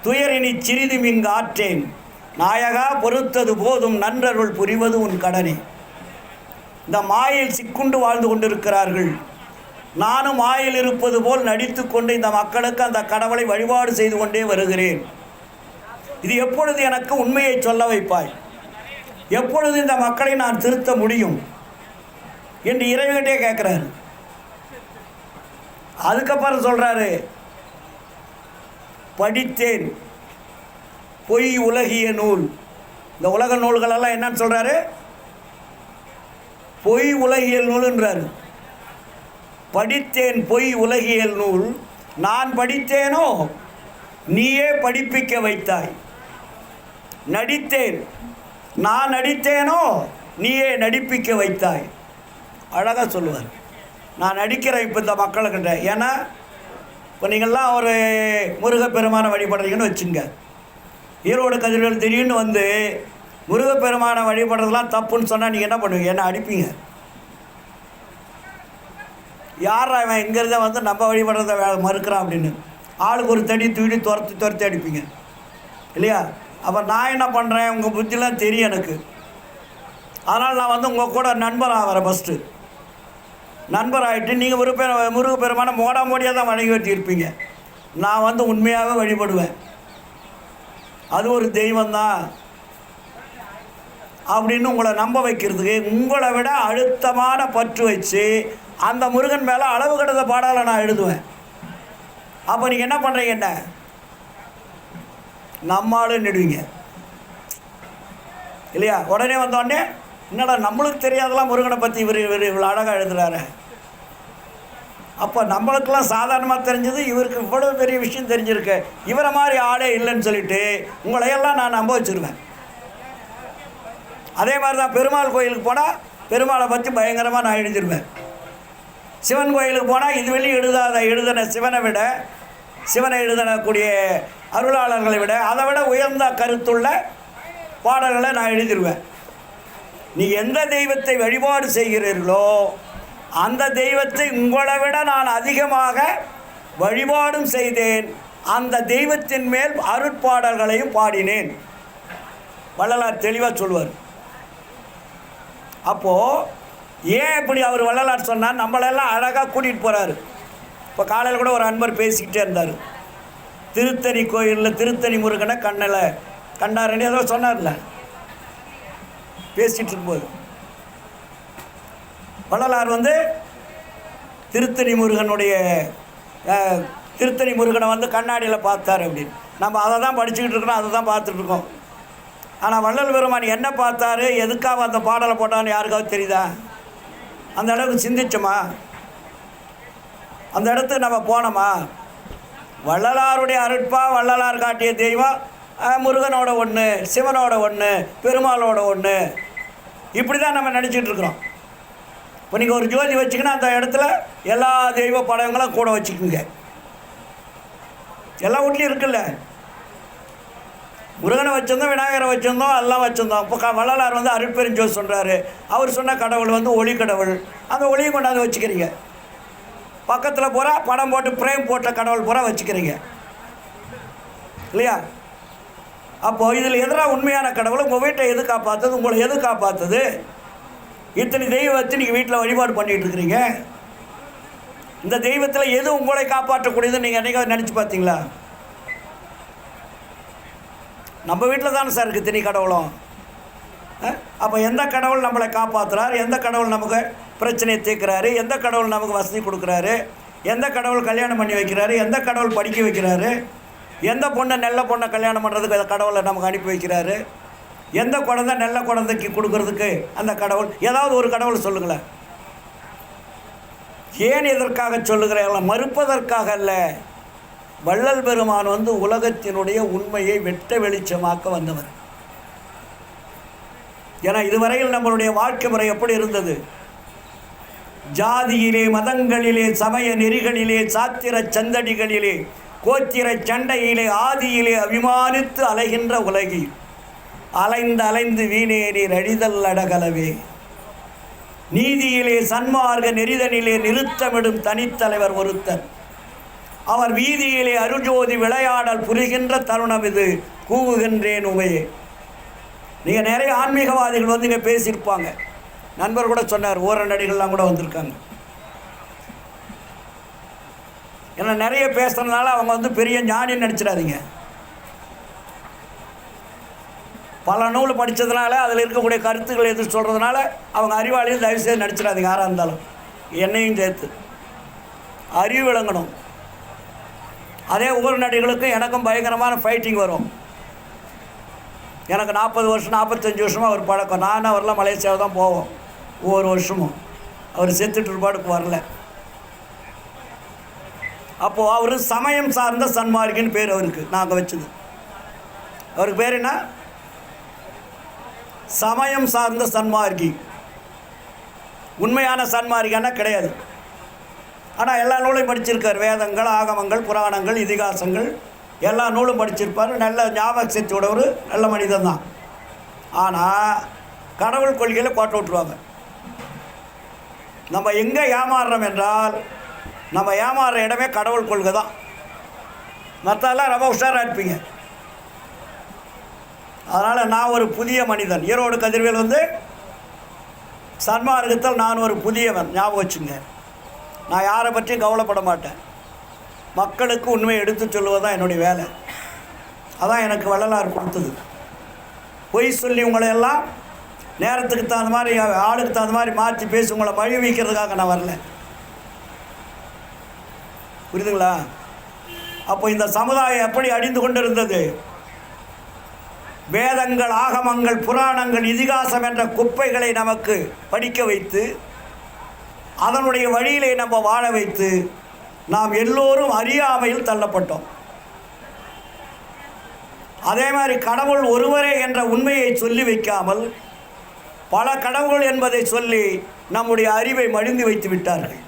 துயரினி சிறிதும் இங்கு ஆற்றேன் நாயகா பொறுத்தது போதும் நன்றருள் புரிவது உன் கடனே. இந்த மாயில் சிக்குண்டு வாழ்ந்து கொண்டிருக்கிறார்கள். நானும் மாயில் இருப்பது போல் நடித்து கொண்டு இந்த மக்களுக்கு அந்த கடவுளை வழிபாடு செய்து கொண்டே வருகிறேன். இது எப்பொழுது எனக்கு உண்மையை சொல்ல வைப்பாய்? எப்பொழுது இந்த மக்களை நான் திருத்த முடியும் என்று இறைவன்கிட்டே கேட்குறாரு. அதுக்கப்புறம் சொல்கிறாரு, படித்தேன் பொய் உலகிய நூல். இந்த உலக நூல்களெல்லாம் என்னன்னு சொல்கிறாரு? பொய் உலகியல் நூலுன்றாரு. படித்தேன் பொய் உலகியல் நூல், நான் படித்தேனோ நீயே படிப்பிக்க வைத்தாய். நடித்தேன், நான் நடித்தேனோ நீயே நடிப்பிக்க வைத்தாய். அழகாக சொல்லுவார். நான் நடிக்கிறேன் இப்போ இந்த மக்களுக்கிட்ட. ஏன்னா இப்போ நீங்கள்லாம் ஒரு முருகப்பெருமானை வழிபடுறீங்கன்னு வச்சுங்க. ஈரோடு கதிர்கள் திடீர்னு வந்து முருகப்பெருமானை வழிபடுறதுலாம் தப்புன்னு சொன்னால் நீங்கள் என்ன பண்ணுவீங்க? என்ன அடிப்பீங்க? யார் அவன் இங்கேருந்தே நம்ம வழிபடுறத மறுக்கிறான் அப்படின்னு ஆளுக்கு ஒரு தடி தூக்கி துரத்தி அடிப்பீங்க இல்லையா? அப்போ நான் என்ன பண்ணுறேன்? உங்கள் புத்திலாம் தெரியும் எனக்கு. அதனால் நான் உங்கள் கூட நண்பர் ஆகிறேன். ஃபஸ்ட்டு நண்பர் ஆகிட்டு நீங்கள் முருகப்பெருமான மோடியாக தான் வணங்கி வச்சு இருப்பீங்க. நான் உண்மையாகவே வழிபடுவேன். அது ஒரு தெய்வந்தான் அப்படின்னு உங்களை நம்ப வைக்கிறதுக்கு உங்களை விட அழுத்தமான பற்று வச்சு அந்த முருகன் மேலே அளவு கடந்த பாடால் நான் எழுதுவேன். அப்போ நீங்கள் என்ன பண்ணுறீங்க? என்ன நம்மளும் நடுவீங்க இல்லையா? உடனே வந்தோடனே என்னடா நம்மளுக்கு தெரியாதெல்லாம் முருகனை பற்றி இவர் இவ்வளோ அழகாக எழுதுகிறாரு. அப்போ நம்மளுக்கெல்லாம் சாதாரணமாக தெரிஞ்சது, இவருக்கு இவ்வளோ பெரிய விஷயம் தெரிஞ்சிருக்கு, இவரை மாதிரி ஆளே இல்லைன்னு சொல்லிட்டு உங்களையெல்லாம் நான் நம்ப வச்சுருவேன். அதே மாதிரி தான் பெருமாள் கோயிலுக்கு போனால் பெருமாளை பற்றி பயங்கரமாக நான் எழுதிடுவேன். சிவன் கோயிலுக்கு போனால் இது வெளியே எழுதின சிவனை எழுதக்கூடிய அருளாளர்களை விட அதை விட உயர்ந்த கருத்துள்ள பாடல்களை நான் எழுதிடுவேன். நீ எந்த தெய்வத்தை வழிபாடு செய்கிறீர்களோ அந்த தெய்வத்தை உங்களை விட நான் அதிகமாக வழிபாடும் செய்தேன். அந்த தெய்வத்தின் மேல் அருட்பாடல்களையும் பாடினேன். வள்ளலார் தெளிவாக சொல்வார். அப்போது ஏன் இப்படி அவர் வள்ளலார் சொன்னார்? நம்மளெல்லாம் அழகாக கூட்டிகிட்டு போகிறாரு. இப்போ காலையில் கூட ஒரு அன்பர் பேசிக்கிட்டே இருந்தார். திருத்தணி கோயிலில் திருத்தணி முருகனை கண்டாருன்னு ஏதோ சொன்னார்ல பேசிகிட்டு இருக்கும்போது. வள்ளலார் திருத்தணி முருகனை கண்ணாடியில் பார்த்தார் அப்படின்னு. நம்ம அதை தான் படிச்சுக்கிட்டு இருக்கிறோம், அதை தான் பார்த்துட்ருக்கோம். ஆனால் வள்ளல் பெருமான் என்ன பார்த்தாரு, எதுக்காக அந்த பாடலை போட்டான்னு யாருக்காவது தெரியுதா? அந்த அளவுக்கு சிந்திச்சோமா? அந்த இடத்துக்கு நம்ம போனோமா? வள்ளலாருடைய அருட்பா, வள்ளலார் காட்டிய தெய்வம் முருகனோட ஒன்று, சிவனோட ஒன்று, பெருமாளோட ஒன்று, இப்படி தான் நம்ம நினச்சிட்டு இருக்கிறோம். இப்போ நீங்கள் ஒரு ஜோதி வச்சிங்கன்னா அந்த இடத்துல எல்லா தெய்வ படங்களும் கூட வச்சுக்கோங்க. எல்லா வீட்லையும் இருக்குல்ல. முருகனை வச்சுருந்தோம், விநாயகரை வச்சுருந்தோம், எல்லாம் வச்சுருந்தோம். இப்போ வள்ளலார் வந்து அருட்பெருஞ்சோதி சொல்கிறாரு. அவர் சொன்ன கடவுள் வந்து ஒளி கடவுள். அந்த ஒளியை கொண்டாந்து வச்சுக்கிறீங்க. பக்கத்தில் பூரா படம் போட்டு பிரேம் போட்ட கடவுள் பூரா வச்சுக்கிறீங்க இல்லையா? அப்போது இதில் எதிராக உண்மையான கடவுள் உங்கள் வீட்டை எது காப்பாற்றுது? உங்களை எது காப்பாற்றுது? இத்தனை தெய்வம் வச்சு நீங்கள் வீட்டில் வழிபாடு பண்ணிகிட்டு இருக்கிறீங்க. இந்த தெய்வத்தில் எது உங்களை காப்பாற்றக்கூடியதுன்னு நீங்கள் என்னைக்காவது நினச்சி பார்த்தீங்களா? நம்ம வீட்டில் தானே சார் இருக்குது திணி கடவுளும். அப்போ எந்த கடவுள் நம்மளை காப்பாற்றுறாரு? எந்த கடவுள் நமக்கு பிரச்சனையை தீர்க்கிறாரு? எந்த கடவுள் நமக்கு வசதி கொடுக்குறாரு? எந்த கடவுள் கல்யாணம் பண்ணி வைக்கிறாரு? எந்த கடவுள் படிக்க வைக்கிறாரு? எந்த பொண்ணை நல்ல பொண்ணை கல்யாணம் பண்ணுறதுக்கு கடவுளை நமக்கு அனுப்பி வைக்கிறாரு? எந்த குழந்தை நல்ல குழந்தைக்கு கொடுக்கறதுக்கு அந்த கடவுள்? ஏதாவது ஒரு கடவுள் சொல்லுங்களேன். ஏன் எதற்காக சொல்லுகிறேன்? மறுப்பதற்காக அல்ல. வள்ளல் பெருமான் வந்து உலகத்தினுடைய உண்மையை வெட்ட வெளிச்சமாக்க வந்தவர். ஏன்னா இதுவரையில் நம்மளுடைய வாழ்க்கை முறை எப்படி இருந்தது? ஜாதியிலே, மதங்களிலே, சமய நெறிகளிலே, சாத்திர சந்தடிகளிலே, கோத்திர சண்டையிலே, ஆதியிலே அபிமானித்து அலைகின்ற உலகில் அலைந்து அலைந்து வீணேறீர் அழிதல் அடகலவே. நீதியிலே சன்மார்க்க நெறிதனிலே நிறுத்தமிடும் தனித்தலைவர் ஒருத்தர். அவர் வீதியிலே அருஜோதி விளையாடல் புரிகின்ற தருணம் இது. கூவுகின்றேன் உமையே. நீங்கள் நிறைய ஆன்மீகவாதிகள் வந்து இங்கே பேசியிருப்பாங்க. நண்பர் கூட சொன்னார், ஓரநடிகள்லாம் கூட வந்திருக்காங்க. ஏன்னா நிறைய பேசுகிறதுனால அவங்க வந்து பெரிய ஞானின்னு நினச்சிடாதீங்க. பல நூல் படித்ததுனால அதில் இருக்கக்கூடிய கருத்துக்கள் எது சொல்கிறதுனால அவங்க அறிவாளியும் தயவுசெய்து நடிச்சிடாதீங்க. யாராக இருந்தாலும் என்னையும் சேர்த்து அறிவு விளங்கணும். அதே ஒவ்வொரு நடிகளுக்கும் எனக்கும் பயங்கரமான ஃபைட்டிங் வரும். எனக்கு 40 வருஷம் 45 வருஷமாக அவர் பழக்கம். நானும் அவரெல்லாம் மலேசியாவை தான் போவோம் ஒவ்வொரு வருஷமும். அவர் செத்துட்டு இருப்பாடுக்கு வரல. அப்போது அவர் சமயம் சார்ந்த சன்மார்க்கின்னு பேர் அவருக்கு நாங்கள் வச்சது. அவருக்கு பேர் என்ன? சமயம் சார்ந்த சன்மார்க்கி. உண்மையான சன்மார்க்கியான கிடையாது. ஆனால் எல்லா நூலையும் படிச்சிருக்கார். வேதங்கள், ஆகமங்கள், புராணங்கள், இதிகாசங்கள் எல்லா நூலும் படிச்சிருப்பார். நல்ல ஞாபக சக்தியோட ஒரு நல்ல மனிதன் தான். ஆனால் கடவுள் கொள்கையில் கோட்டை விட்டுருவாங்க. நம்ம எங்கே ஏமாறுறோம் என்றால், நம்ம ஏமாறுற இடமே கடவுள் கொள்கை தான். மற்றெல்லாம் ரொம்ப உஷாராக இருப்பீங்க. அதனால் நான் ஒரு புதிய மனிதன். ஈரோடு கதிர்வேல் வந்து சன்மார்க்கத்தில் நான் ஒரு புதியவன். ஞாபகம் வச்சுங்க. நான் யாரை பற்றியும் கவலைப்பட மாட்டேன். மக்களுக்கு உண்மையை எடுத்து சொல்லுவது தான் என்னுடைய வேலை. அதான் எனக்கு வள்ளலார் கொடுத்தது. பொய் சொல்லி உங்களையெல்லாம் நேரத்துக்கு தகுந்த மாதிரி, ஆளுக்கு தகுந்த மாதிரி மாற்றி பேசி உங்களை வழி வைக்கிறதுக்காக நான் வரல. புரியுதுங்களா? அப்போ இந்த சமுதாயம் எப்படி அடிந்து கொண்டு இருந்தது? வேதங்கள், ஆகமங்கள், புராணங்கள், இதிகாசம் என்ற குப்பைகளை நமக்கு படிக்க வைத்து அதனுடைய வழியிலே நம்ம வாழ வைத்து நாம் எல்லோரும் அறியாமையில் தள்ளப்பட்டோம். அதே மாதிரி கடவுள் ஒருவரே என்ற உண்மையை சொல்லி வைக்காமல் பல கடவுள் என்பதை சொல்லி நம்முடைய அறிவை மழுங்கி வைத்து விட்டார்கள்.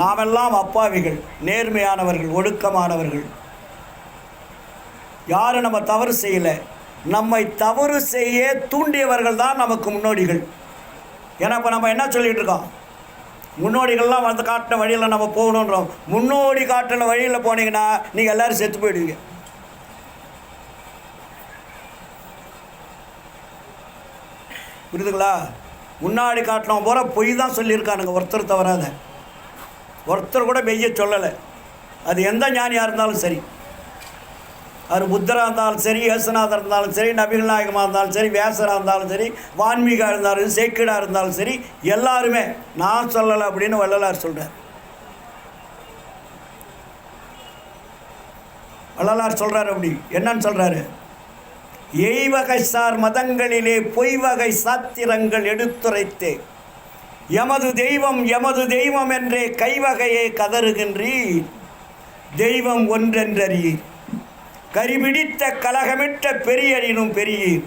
நாமெல்லாம் அப்பாவிகள், நேர்மையானவர்கள், ஒழுக்கமானவர்கள். யாரும் நம்ம தவறு செய்யலை. நம்மை தவறு செய்ய தூண்டியவர்கள் தான் நமக்கு முன்னோடிகள். ஏன்னா இப்போ நம்ம என்ன சொல்லிகிட்டு இருக்கோம்? முன்னோடிகள்லாம் வந்து காட்டின வழியில் நம்ம போகணுன்றோம். முன்னோடி காட்டின வழியில் போனீங்கன்னா நீங்கள் எல்லோரும் செத்து போயிடுவீங்க. புரியுதுங்களா? முன்னாடி காட்டினவன் போகிற பொய் தான் சொல்லியிருக்கானுங்க. ஒருத்தர் தவறாத, ஒருத்தர் கூட மெய்ய சொல்லலை. அது எந்த ஞானியாக இருந்தாலும் சரி, அது புத்தராக இருந்தாலும் சரி, இயேசுநாதர் இருந்தாலும் சரி, நபிகள் நாயகமாக இருந்தாலும் சரி, வேசராக இருந்தாலும் சரி, வான்மீகா இருந்தாலும் சேக்கிடாக இருந்தாலும் சரி, எல்லாருமே நான் சொல்லலை அப்படின்னு வள்ளலார் சொல்கிறார். வள்ளலார் சொல்கிறார். அப்படி என்னன்னு சொல்கிறாரு? எய்வகை சார் மதங்களிலே பொய்வகை சாத்திரங்கள் எடுத்துரைத்தே எமது தெய்வம் எமது தெய்வம் என்றே கைவகையை கதறுகின்றீர். தெய்வம் ஒன்றென்றறீர். கரிபிடித்த கலகமிட்ட பெரியரினும் பெரியீர்.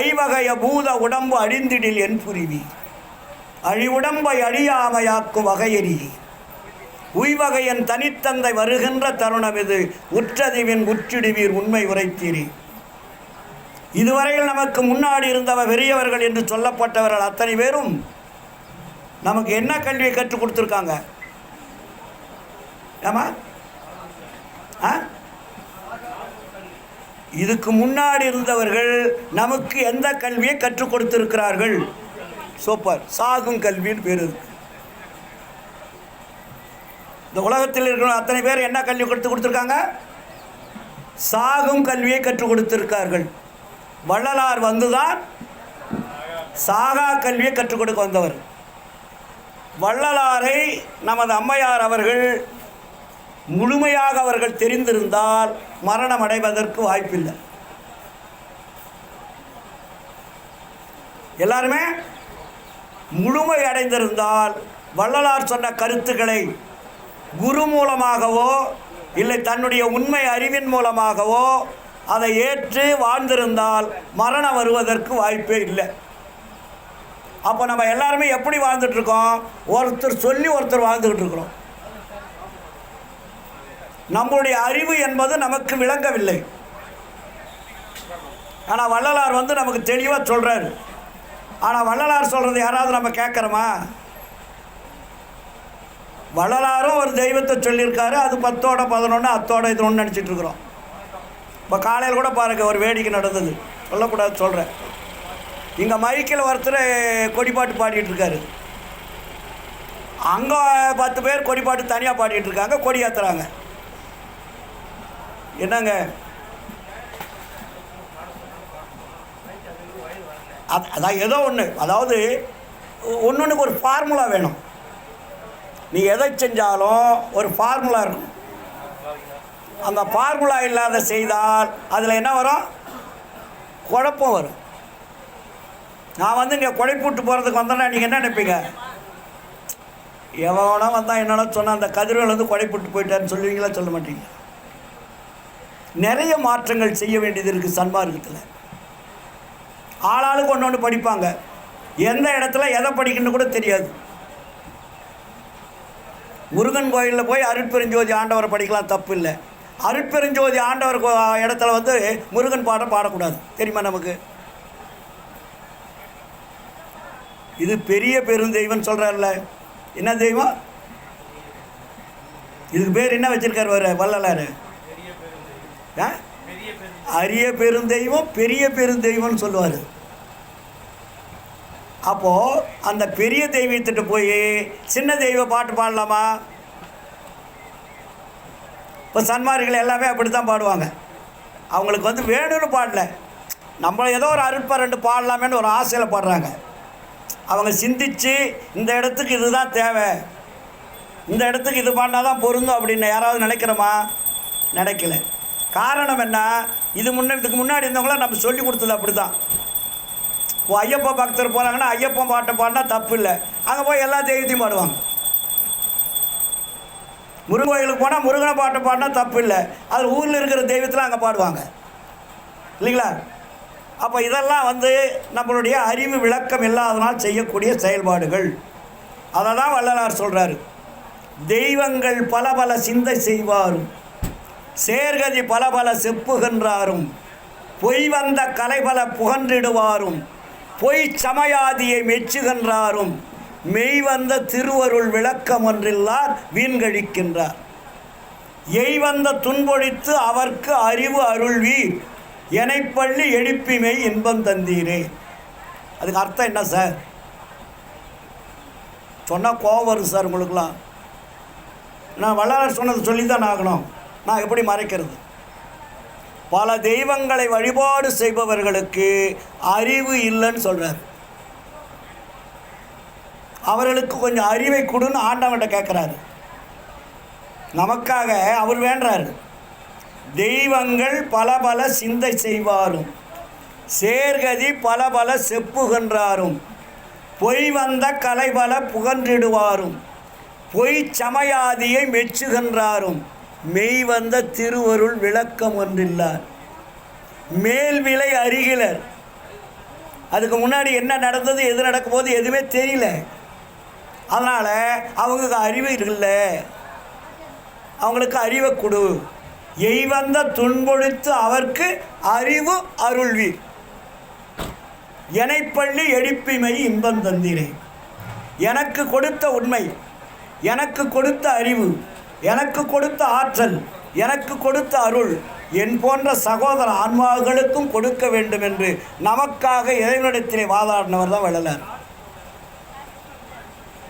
ஐவகைய பூத உடம்பு அழிந்திடில் என் புரிவீர். அழிவுடம்பை அழியாமையாக்கும் வகையறியீர். உய்வகையன் தனித்தந்தை வருகின்ற தருணம் இது. உற்றதிவின் உற்றிடுவீர் உண்மை உரைத்தீரீர். இதுவரையில் நமக்கு முன்னாடி இருந்தவர் பெரியவர்கள் என்று சொல்லப்பட்டவர்கள் அத்தனை பேரும் நமக்கு என்ன கல்வியை கற்றுக் கொடுத்துருக்காங்க? ஆமா, இதுக்கு முன்னாடி இருந்தவர்கள் நமக்கு எந்த கல்வியை கற்றுக் கொடுத்திருக்கிறார்கள்? சூப்பர், சாகும் கல்வின்னு பேர் இருக்கு. இந்த உலகத்தில் இருக்கிற அத்தனை பேர் என்ன கல்வி கொடுத்துருக்காங்க? சாகும் கல்வியை கற்றுக் கொடுத்திருக்கார்கள். வள்ளலார் வந்துதான் சாகா கல்வியை கற்றுக் கொடுக்க வந்தவர். வள்ளலாரை நமது அம்மையார் அவர்கள் முழுமையாக அவர்கள் தெரிந்திருந்தால் மரணம் அடைவதற்கு வாய்ப்பில்லை. எல்லாருமே முழுமை அடைந்திருந்தால் வள்ளலார் சொன்ன கருத்துக்களை குரு மூலமாகவோ இல்லை தன்னுடைய உண்மை அறிவின் மூலமாகவோ அதை ஏற்று வாழ்ந்திருந்தால் மரணம் வருவதற்கு வாய்ப்பே இல்லை. அப்போ நம்ம எல்லாருமே எப்படி வாழ்ந்துட்டுருக்கோம்? ஒருத்தர் சொல்லி ஒருத்தர் வாழ்ந்துக்கிட்டு இருக்கிறோம். நம்முடைய அறிவு என்பது நமக்கு விளங்கவில்லை. ஆனால் வள்ளலார் வந்து நமக்கு தெளிவாக சொல்கிறார். ஆனால் வள்ளலார் சொல்கிறது யாராவது நம்ம கேட்குறோமா? வள்ளலாரும் ஒரு தெய்வத்தை சொல்லியிருக்காரு. அது 10ஓட 11 அத்தோட இது ஒன்று நினச்சிட்டு இருக்கிறோம். இப்போ காலையில் கூட பாருங்கள், ஒரு வேடிக்கை நடந்தது, சொல்லக்கூடாது சொல்கிறேன். இங்கே மைக்கில் ஒருத்தர் கொடிப்பாட்டு பாடிட்டு இருக்காரு. அங்கே 10 பேர் கொடிப்பாட்டு தனியாக பாடிட்டு இருக்காங்க, கொடி ஏற்றுறாங்க. என்னங்க அதான் ஏதோ ஒன்று, அதாவது ஒன்றுக்கு ஒரு ஃபார்முலா வேணும். நீ எதை செஞ்சாலும் ஒரு ஃபார்முலா இருக்கும். அந்த ஃபார்முலா இல்லாத செய்தால் அதில் என்ன வரும்? குழப்பம் வரும். நான் வந்து இங்கே குழைப்பூட்டு போகிறதுக்கு வந்தேன்னா நீங்கள் என்ன நினைப்பீங்க? எவனா வந்தால் என்னென்ன சொன்னால் அந்த கதிர்கள் வந்து குழைப்பூட்டு போயிட்டாருன்னு சொல்லுவீங்களா? சொல்ல மாட்டீங்க. நிறைய மாற்றங்கள் செய்ய வேண்டியது இருக்குது சன்மார்க்கத்தில். ஆளாளுக்கு ஒன்று ஒன்று படிப்பாங்க. எந்த இடத்துல எதை படிக்கணும்னு கூட தெரியாது. முருகன் கோயிலில் போய் அருட்பெருஞ்சோதி ஆண்டவரை படிக்கலாம், தப்பு இல்லை. அருட்பெருஞ்சோதி ஆண்டவர் இடத்துல வந்து முருகன் பாடம் பாடக்கூடாது, தெரியுமா நமக்கு? இது பெரிய பெருந்தெய்வம் சொல்கிறார்ல, என்ன தெய்வம்? இதுக்கு பேர் என்ன வச்சுருக்கார் வள்ளலார்? அரிய பெருந்தெய்வம், பெரிய பெருந்தெய்வம்னு சொல்லுவார். அப்போது அந்த பெரிய தெய்வத்திட்ட போய் சின்ன தெய்வ பாட்டு பாடலாமா? இப்போ சன்மார்கள் எல்லாமே அப்படி தான் பாடுவாங்க. அவங்களுக்கு வந்து வேணும்னு பாடல, நம்மளை ஏதோ ஒரு அருட்பா 2 பாடலாமேன்னு ஒரு ஆசையில் பாடுறாங்க. அவங்க சிந்தித்து இந்த இடத்துக்கு இதுதான் தேவை, இந்த இடத்துக்கு இது பாடினா தான் பொருந்தும் அப்படின்னு யாராவது நினைக்கிறோமா? நினைக்கல. காரணம் என்ன? இதுக்கு முன்னாடி இருந்தவங்களாம் நம்ம சொல்லி கொடுத்தது அப்படி தான். இப்போ ஐயப்பா பக்தர் போகிறாங்கன்னா ஐயப்பன் பாட்டை பாடினா தப்பு இல்லை, அங்கே போய் எல்லா தெய்வத்தையும் பாடுவாங்க. முருகன் கோயிலுக்கு போனால் முருகனை பாட்டை பாடினா தப்பு இல்லை, அதில் ஊரில் இருக்கிற தெய்வத்தில் அங்கே பாடுவாங்க, இல்லைங்களா? அப்போ இதெல்லாம் வந்து நம்மளுடைய அறிவு விளக்கம் இல்லாதனால் செய்யக்கூடிய செயல்பாடுகள். அதை தான் வள்ளலார் சொல்கிறாரு. தெய்வங்கள் பல பல சிந்தை செய்வாரும், சேர்கதி பல பல செப்புகின்றாரும், பொய் வந்த கலைபல புகன்றிடுவாரும், பொய் சமயாதியை மெச்சுகின்றாரும், மெய் வந்த திருவருள் விளக்கம் ஒன்றில்லார் வீண்கழிக்கின்றார். எய் வந்த துன்பொழித்து அவர்க்கு அறிவு அருள்வீர், எனைப்பள்ளி எழுப்பிமை இன்பம் தந்தீரே. அதுக்கு அர்த்தம் என்ன சார்? சொன்னால் கோவம் வரும் சார் உங்களுக்குலாம். நான் வள்ளலார் சொன்னது சொல்லி தான் ஆகணும், நான் எப்படி மறைக்கிறது? பல தெய்வங்களை வழிபாடு செய்பவர்களுக்கு அறிவு இல்லைன்னு சொல்கிறார். அவர்களுக்கு கொஞ்சம் அறிவை கொடுன்னு ஆண்டவன்கிட்ட கேட்குறாரு. நமக்காக அவர் வேண்டுறாரு. தெய்வங்கள் பல பல சிந்தை செய்வாரும், சேர்கதி பல பல செப்புகின்றாரும், பொய் வந்த கலைபல புகன்றிடுவாரும், பொய் சமயாதியை மெச்சுகின்றாரும், மெய் வந்த திருவருள் விளக்கம் ஒன்றில்லார், மேல் விலை அறிகிலர். அதுக்கு முன்னாடி என்ன நடந்தது, எது நடக்கும் போது எதுவுமே தெரியல. அதனால் அவங்களுக்கு அறிவு இல்லை, அவங்களுக்கு அறிவை கொடு. எய் வந்த துன்பொழித்து அவர்க்கு அறிவு அருள்வி. எனைப்பள்ளி எடுப்பிமை இன்பம் தந்தீரே. எனக்கு கொடுத்த உண்மை, எனக்கு கொடுத்த அறிவு, எனக்கு கொடுத்த ஆற்றல், எனக்கு கொடுத்த அருள் என் போன்ற சகோதர ஆன்மாக்களுக்கும் கொடுக்க வேண்டும் என்று நமக்காக இறைவனிடத்திலே வாதாடினவர் தான் வள்ளலார்.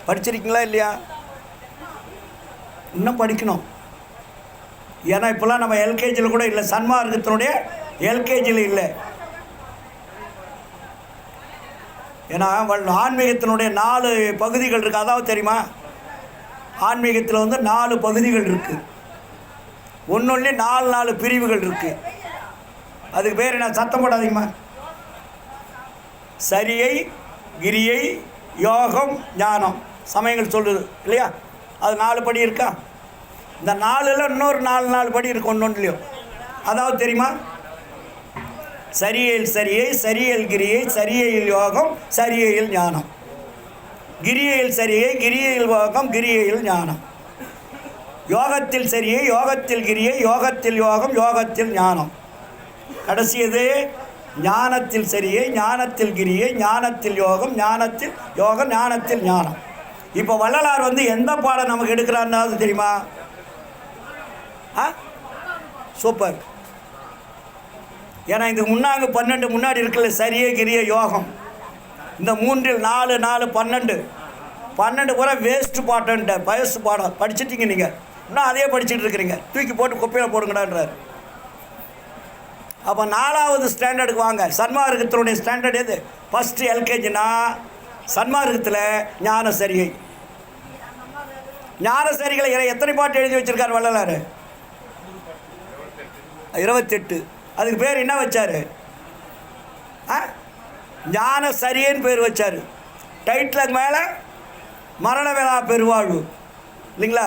படிச்சிருக்கீங்களா இல்லையா? இன்னும் படிக்கணும். ஏன்னா இப்போலாம் நம்ம எல்கேஜியில் கூட இல்லை, சன்மார்க்கத்தினுடைய எல்கேஜியில் இல்லை. ஏன்னா ஆன்மீகத்தினுடைய 4 பகுதிகள் இருக்குது. அதாவது தெரியுமா, ஆன்மீகத்தில் வந்து 4 பகுதிகள் இருக்குது. ஒன்றுள்ளே 4 பிரிவுகள் இருக்குது. அதுக்கு பேர் என்ன? சத்தம் போடாதீங்கம்மா. சரியை, கிரியை, யோகம், ஞானம் சமயங்கள் சொல்லுது இல்லையா? அது 4 படி இருக்கா? இந்த 4ல் இன்னொரு 4 படி இருக்கு ஒன்றொன்றுலையும். அதாவது தெரியுமா, சரியையில் சரியை, சரியல் கிரியை, சரியையில் யோகம், சரியையில் ஞானம். கிரியையில் சரியை, கிரியையில் யோகம், கிரியையில் ஞானம். யோகத்தில் சரியை, யோகத்தில் கிரியை, யோகத்தில் யோகம், யோகத்தில் ஞானம். கடைசியது ஞானத்தில் சரியை, ஞானத்தில் கிரியை, ஞானத்தில் யோகம், ஞானத்தில் யோகம், ஞானத்தில் ஞானம். இப்போ வள்ளலார் வந்து எந்த பாடம் நமக்கு எடுக்கிறான்னு தெரியுமா? சூப்பர். ஏன்னா இதுக்கு 12 முன்னாடி இருக்குல்ல, சரியை, கிரியை, யோகம். இந்த 3ல் 4 4 12 பூரா வேஸ்ட்டு பாட்டன்ட்ட பயசு பாடம் படிச்சுட்டீங்க. நீங்கள் இன்னும் அதே படிச்சுட்டு இருக்கிறீங்க. தூக்கி போட்டு குப்பையில் போடுங்கடான்றார். அப்போ 4வது ஸ்டாண்டர்டுக்கு வாங்க. சன்மார்க்கத்தினுடைய ஸ்டாண்டர்ட் எது? ஃபஸ்ட்டு எல்கேஜினா சன்மார்க்கத்தில் ஞான சரிகை. ஞான சரிகளை எத்தனை பாட்டு எழுதி வச்சுருக்கார் வள்ளலார்? 28. அதுக்கு பேர் என்ன வச்சார்? ஞான சரியன்னு பேர் வச்சார். டைட்டிலுக்கு மேலே மரண வேளா பெருவாழ்வு இல்லைங்களா?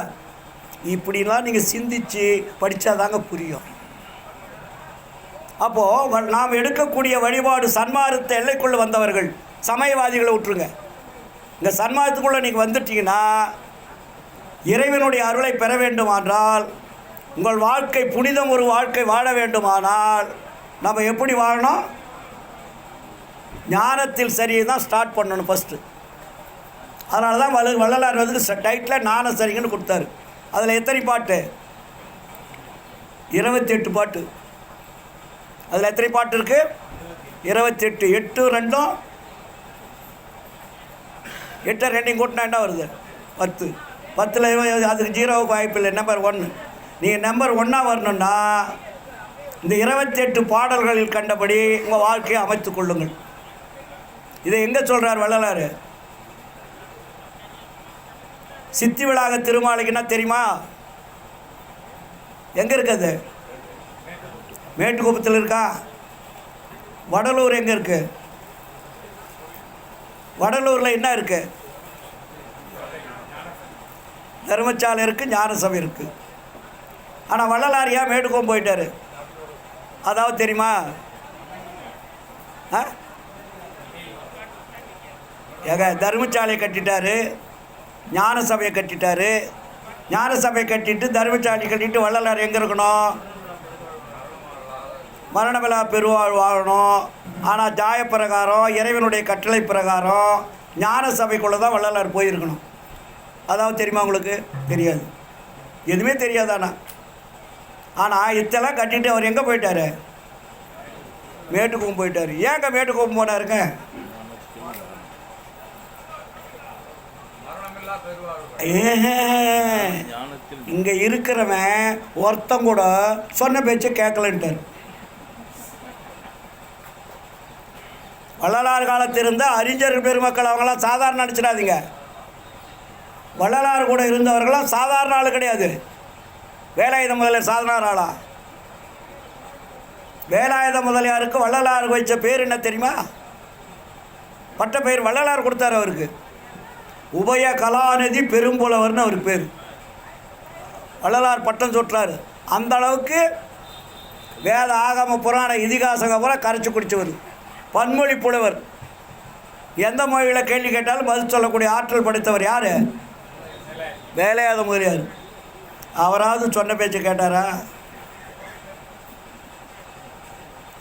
இப்படிலாம் நீங்கள் சிந்தித்து படித்தாதாங்க புரியும். அப்போது நாம் எடுக்கக்கூடிய வழிபாடு சன்மார்க்கத்தை எல்லைக்குள்ளே வந்தவர்கள், சமயவாதிகளை விட்டுருங்க. இந்த சன்மார்க்கத்துக்குள்ளே நீங்கள் வந்துட்டீங்கன்னா இறைவனுடைய அருளை பெற வேண்டுமானால், உங்கள் வாழ்க்கை புனிதம் ஒரு வாழ்க்கை வாழ வேண்டுமானால் நம்ம எப்படி வாழணும்? ஞானத்தில் சரியை தான் ஸ்டார்ட் பண்ணணும் ஃபஸ்ட்டு. அதனால தான் வள்ளலார் வந்து டைட்டில் ஞான சரிங்கன்னு கொடுத்தாரு. அதில் எத்தனை பாட்டு? 28 பாட்டு. அதில் எத்தனை பாட்டு இருக்குது? 28. 8 2 8 2 கூட்டினா என்ன வருது? 10. 10ல் அதுக்கு 0வுக்கு வாய்ப்பு இல்லை. நம்பர் 1. நீங்கள் நம்பர் 1 வரணுன்னா இந்த 28 பாடல்களில் கண்டபடி உங்கள் வாழ்க்கையை அமைத்து கொள்ளுங்கள். இதை எங்கே சொல்கிறார் வள்ளலார்? சித்தி விளாக திருமாலைக்குன்னா தெரியுமா? எங்கே இருக்குது? மேட்டுக்குப்பத்தில் இருக்கா? வடலூர் எங்கே இருக்குது? வடலூரில் என்ன இருக்குது? தர்மசாலை இருக்குது, ஞான சபை இருக்குது. ஆனால் வள்ளலார் ஏன் மேட்டுக்கும் போயிட்டார்? அதாவது தெரியுமா? ஏங்க தர்மசாலை கட்டிட்டார், ஞான சபையை கட்டிட்டார். ஞான சபையை கட்டிட்டு தர்மசாலை கட்டிட்டு வள்ளலார் எங்கே இருக்கணும்? மரண விழா பெருவாழ் வாழணும். ஆனால் ஜாயப்பிரகாரம் இறைவனுடைய கட்டளை பிரகாரம் ஞான சபைக்குள்ளே தான் வள்ளலார் போயிருக்கணும். அதாவது தெரியுமா உங்களுக்கு? தெரியாது, எதுவுமே தெரியாதாண்ணா. ஆனால் இதெல்லாம் கட்டிட்டு அவர் எங்கே போயிட்டார்? மேட்டுக்கும் போயிட்டார். ஏங்க மேட்டுக்கும் போனாருங்க? இங்கே இருக்கிறவன் ஒருத்தம் கூட சொன்ன பேச்சை கேட்கலன்ட்டார். வள்ளலார் காலத்தில் இருந்த அறிஞர் பெருமக்கள் அவங்களாம் சாதாரண நினச்சிடாதீங்க. வள்ளலார் கூட இருந்தவர்களாம் சாதாரண ஆள் கிடையாது. வேலாயுத முதலியார் சாதாரண ஆளா? வேலாயுத முதலியாருக்கு வள்ளலார் வச்ச பேர் என்ன தெரியுமா? பட்ட பெயர் வள்ளலார் கொடுத்தார் அவருக்கு. உபய கலாநிதி பெரும்புலவர்னு அவர் பேர். வள்ளலார் பட்டம் சொல்கிறார். அந்த அளவுக்கு வேத ஆகம புராண இதிகாசங்க போல கரைச்சி குடித்தவர், பன்மொழி புலவர். எந்த மொழியில் கேள்வி கேட்டாலும் பதில் சொல்லக்கூடிய ஆற்றல் படைத்தவர் யார்? வேலையாத முதலியார். அவராவது சொன்ன பேச்சு கேட்டாரா?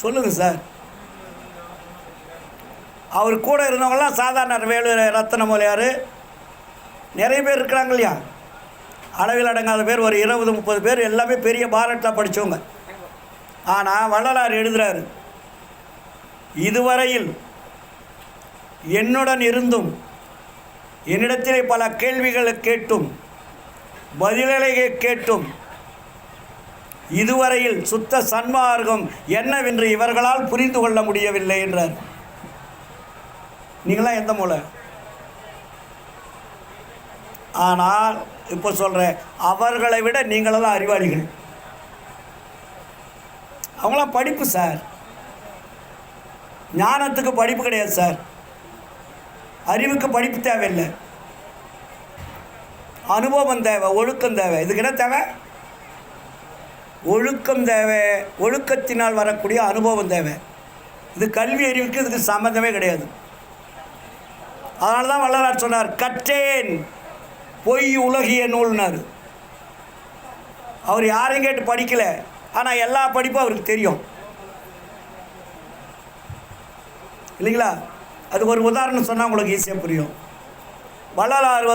சொல்லுங்கள் சார். அவர் கூட இருந்தவங்களாம் சாதாரண வேலு ரத்தனமொழியார் நிறைய பேர் இருக்கிறாங்க இல்லையா, அளவில் அடங்காத பேர், ஒரு 20-30 பேர், எல்லாமே பெரிய பாரட்டில் படித்தவங்க. ஆனால் வள்ளலார் எழுதுகிறாரு, இதுவரையில் என்னுடன் இருந்தும் என்னிடத்திலே பல கேள்விகளை கேட்டும் பதில்களை கேட்டும் இதுவரையில் சுத்த சன்மார்க்கம் என்னவென்று இவர்களால் புரிந்து கொள்ள முடியவில்லை என்றார். நீங்களாம் எந்த மூலை? ஆனால் இப்போ சொல்கிறேன், அவர்களை விட நீங்களெல்லாம் அறிவாளிகள். அவங்களாம் படிப்பு சார், ஞானத்துக்கு படிப்பு கிடையாது சார், அறிவுக்கு படிப்பு தேவையில்லை, அனுபவம் தேவை, ஒழுக்கம் தேவை. இதுக்கு என்ன தேவை? ஒழுக்கம் தேவை, ஒழுக்கத்தினால் வரக்கூடிய அனுபவம் தேவை. இது கல்வி அறிவுக்கு இதுக்கு சம்மந்தமே கிடையாது. அதனால தான் வள்ளலார் சொன்னார், கற்றேன் பொய் உலகிய நூல்னார். அவர் யாரையும் கேட்டு படிக்கலை, ஆனால் எல்லா படிப்பும் அவருக்கு தெரியும் இல்லைங்களா? அதுக்கு ஒரு உதாரணம் சொன்னால் உங்களுக்கு ஈஸியாக புரியும். வள்ளலார்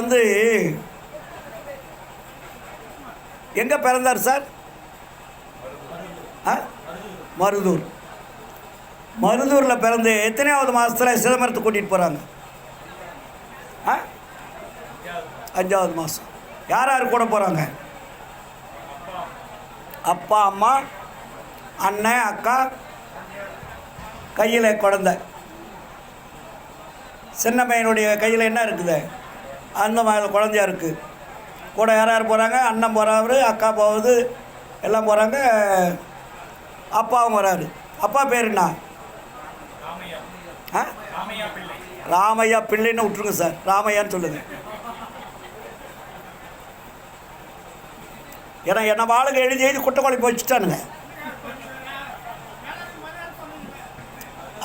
எங்கே பிறந்தார் சார்? மருதூர். மருதூரில் பிறந்து எத்தனையாவது மாதத்தில் சிதம்பரத்தை கூட்டிகிட்டு போகிறாங்க? 5வது மாதம். யார் யார் கூட போகிறாங்க? அப்பா, அம்மா, அண்ணன், அக்கா, கையில் குழந்தை. சின்ன பையனுடைய கையில் என்ன இருக்குது? அந்த மாதிரி குழந்தையா இருக்குது. கூட யார் யார் போகிறாங்க? அண்ணன் போகிறாரு, அக்கா போகுது, எல்லாம் போகிறாங்க. அப்பாவும் வராரு. அப்பா பேர் என்ன? ராமையா பிள்ளைன்னு விட்டுருங்க சார், ராமையான்னு சொல்லுங்கள். ஏன்னா என்ன வாளுங்க எழுதி குட்டக்கொலை வச்சுட்டானுங்க.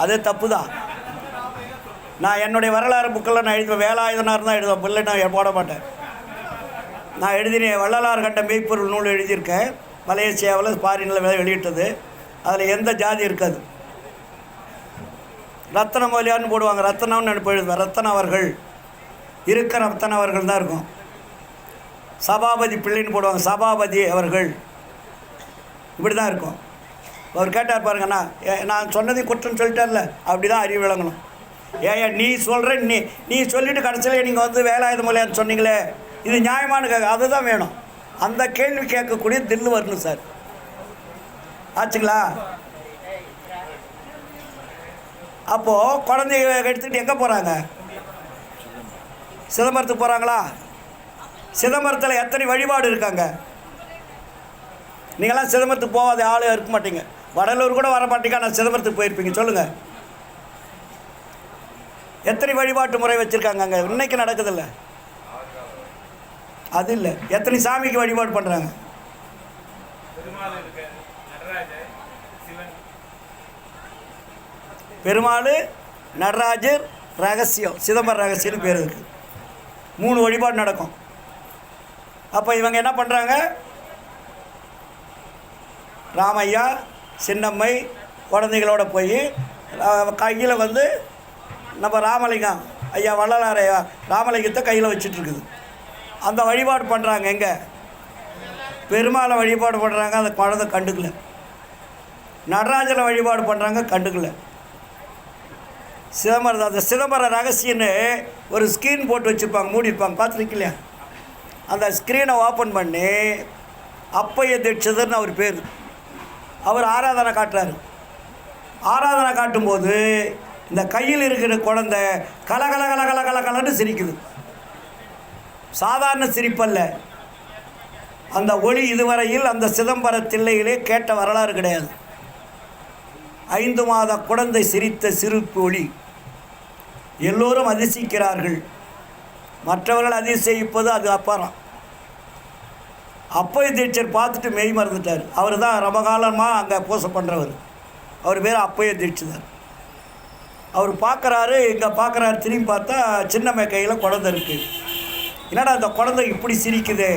அது தப்பு தான். நான் என்னுடைய வரலாறு புக்கில் நான் எழுதுவேன், வேலாயுதனார் தான் எழுதுவேன், பிள்ளை நான் போட மாட்டேன். நான் எழுதினேன், வள்ளலார் கண்ட மெய்ப்பொருள் நூல் எழுதியிருக்கேன், மலேசியாவில் ஃபாரினில் வெளியிட்டது. அதில் எந்த ஜாதி இருக்காது. ரத்தனமொழியார்னு போடுவாங்க, ரத்தனம்னு நினைப்பு எழுதுவேன், ரத்தன அவர்கள் இருக்க ரத்தன அவர்கள் தான் இருக்கும். சபாபதி பிள்ளைன்னு போடுவாங்க, சபாபதி அவர்கள், இப்படி தான் இருக்கும். அவர் கேட்டார் பாருங்கண்ணா, நான் சொன்னதையும் குற்றம் சொல்லிட்டார்ல, அப்படி தான் அறிவு விளங்கணும். ஏன் நீ சொல்கிற, நீ சொல்லிவிட்டு கடைசியில் நீங்கள் வேலாயுத மொழியார் சொன்னீங்களே, இது நியாயமான அதுதான் வேணும். அந்த கேள்வி கேட்கக்கூடிய தில்லு வரணும் சார். ஆச்சுங்களா? அப்போது குழந்தைய எடுத்துக்கிட்டு எங்கே போகிறாங்க? சிதம்பரத்துக்கு போகிறாங்களா? சிதம்பரத்தில் எத்தனை வழிபாடு இருக்காங்க? நீங்களாம் சிதம்பரத்துக்கு போகாத ஆள் இருக்க மாட்டீங்க, வடலூர் கூட வர மாட்டீங்க, ஆனால் சிதம்பரத்துக்கு போயிருப்பீங்க. சொல்லுங்கள், எத்தனை வழிபாட்டு முறை வச்சுருக்காங்க அங்கே? இன்னைக்கு நடக்குதில்ல அது இல்லை. எத்தனை சாமிக்கு வழிபாடு பண்ணுறாங்க? பெருமாள், நடராஜர், ரகசியம், சிதம்பர ரகசியம்னு பேர் இருக்குது. 3 வழிபாடு நடக்கும். அப்போ இவங்க என்ன பண்ணுறாங்க? ராமையா, சின்னம்மை குழந்தைகளோட போய் கையில் நம்ம ராமலிங்கம் ஐயா, வள்ளலாரையா ராமலிங்கத்தை கையில் வச்சுட்ருக்குது. அந்த வழிபாடு பண்ணுறாங்க. எங்கே? பெருமாளை வழிபாடு பண்ணுறாங்க, அந்த குழந்தை கண்டுக்கல. நடராஜரை வழிபாடு பண்ணுறாங்க, கண்டுக்கல. சிதம்பரம், அந்த சிதம்பர ரகசியன்னு ஒரு ஸ்க்ரீன் போட்டு வச்சுருப்பாங்க, மூடிருப்பாங்க, பார்த்துருக்கலையா? அந்த ஸ்க்ரீனை ஓப்பன் பண்ணி அப்பைய தீட்சிதர்னு அவர் பேர், அவர் ஆராதனை காட்டுறாரு. ஆராதனை காட்டும்போது இந்த கையில் இருக்கிற குழந்தை கலகல கலகல கலகலன்னு சிரிக்குது. சாதாரண சிரிப்பல்ல, அந்த ஒளி இதுவரையில் அந்த சிதம்பர தில்லையிலே கேட்ட வரலாறு கிடையாது. 5 மாத குழந்தை சிரித்த சிரிப்பு ஒளி. எல்லோரும் அதிசயிக்கிறார்கள். மற்றவர்கள் அதிசயிப்பது அது அப்புறம். அப்பைய தீட்சர் பார்த்துட்டு மெய் மறந்துட்டார். அவர் தான் ரொம்ப காலமாக அங்கே பூசை பண்ணுறவர். அவர் பேர் அப்பைய தீட்சிதர். அவர் பார்க்குறாரு, இங்கே பார்க்குறாரு, திரும்பி பார்த்தா சின்னம்மை கையில் குழந்தை இருக்குது. என்னடா அந்த குழந்தை இப்படி சிரிக்குது?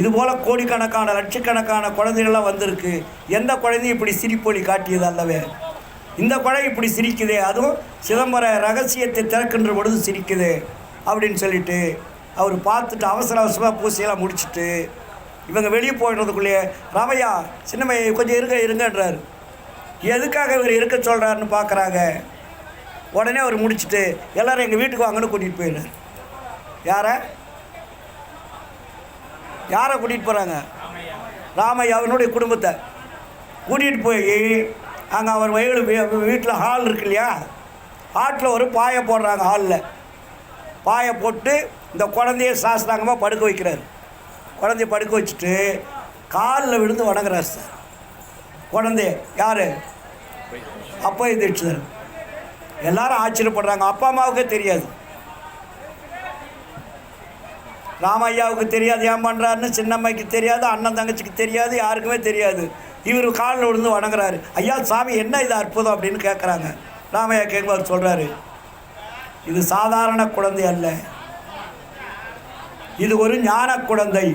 இதுபோல் கோடிக்கணக்கான லட்சக்கணக்கான குழந்தைகள்லாம் வந்திருக்கு, எந்த குழந்தையும் இப்படி சிரிப்பொலி காட்டியது அல்லவே. இந்த குழை இப்படி சிரிக்குது, அதுவும் சிதம்பர ரகசியத்தை திறக்கின்ற பொழுது சிரிக்குது அப்படின்னு சொல்லிட்டு அவர் பார்த்துட்டு அவசர அவசரமாக பூசையெல்லாம் முடிச்சுட்டு இவங்க வெளியே போயிடுறதுக்குள்ளேயே ராமையா சின்னமையை கொஞ்சம் இருங்கன்றார். எதுக்காக இவர் இருக்க சொல்கிறாருன்னு பார்க்குறாங்க. உடனே அவர் முடிச்சுட்டு எல்லோரும் எங்கள் வீட்டுக்கு வாங்கன்னு கூட்டிகிட்டு போயிடுறார். யாரை கூட்டிகிட்டு போகிறாங்க? ராமையாவினுடைய குடும்பத்தை கூட்டிகிட்டு போய் அங்கே அவர் வீட்டில் ஹால் இருக்கு இல்லையா, ஹாட்டில் ஒரு பாயை போடுறாங்க. ஹாலில் பாயை போட்டு இந்த குழந்தைய சாஸ்திராங்கமாக படுக்க வைக்கிறார். குழந்தைய படுக்க வச்சுட்டு காலில் விழுந்து வணங்குறார் சார். குழந்தைய யார்? அப்பா தீட்சிதர். எல்லாரும் ஆச்சரியப்படுறாங்க. அப்பா அம்மாவுக்கே தெரியாது, ராமையாவுக்கு தெரியாது ஏன் பண்ணுறாருன்னு, சின்னம்மைக்கு தெரியாது, அண்ணன் தங்கச்சிக்கு தெரியாது, யாருக்குமே தெரியாது. இவர் காலில் விழுந்து வணங்குறாரு. ஐயா சாமி என்ன இது அற்புதம் அப்படின்னு கேட்குறாங்க. ராமையா கேட்கும்போது சொல்கிறாரு, இது சாதாரண குழந்தை அல்ல, இது ஒரு ஞான குழந்தை.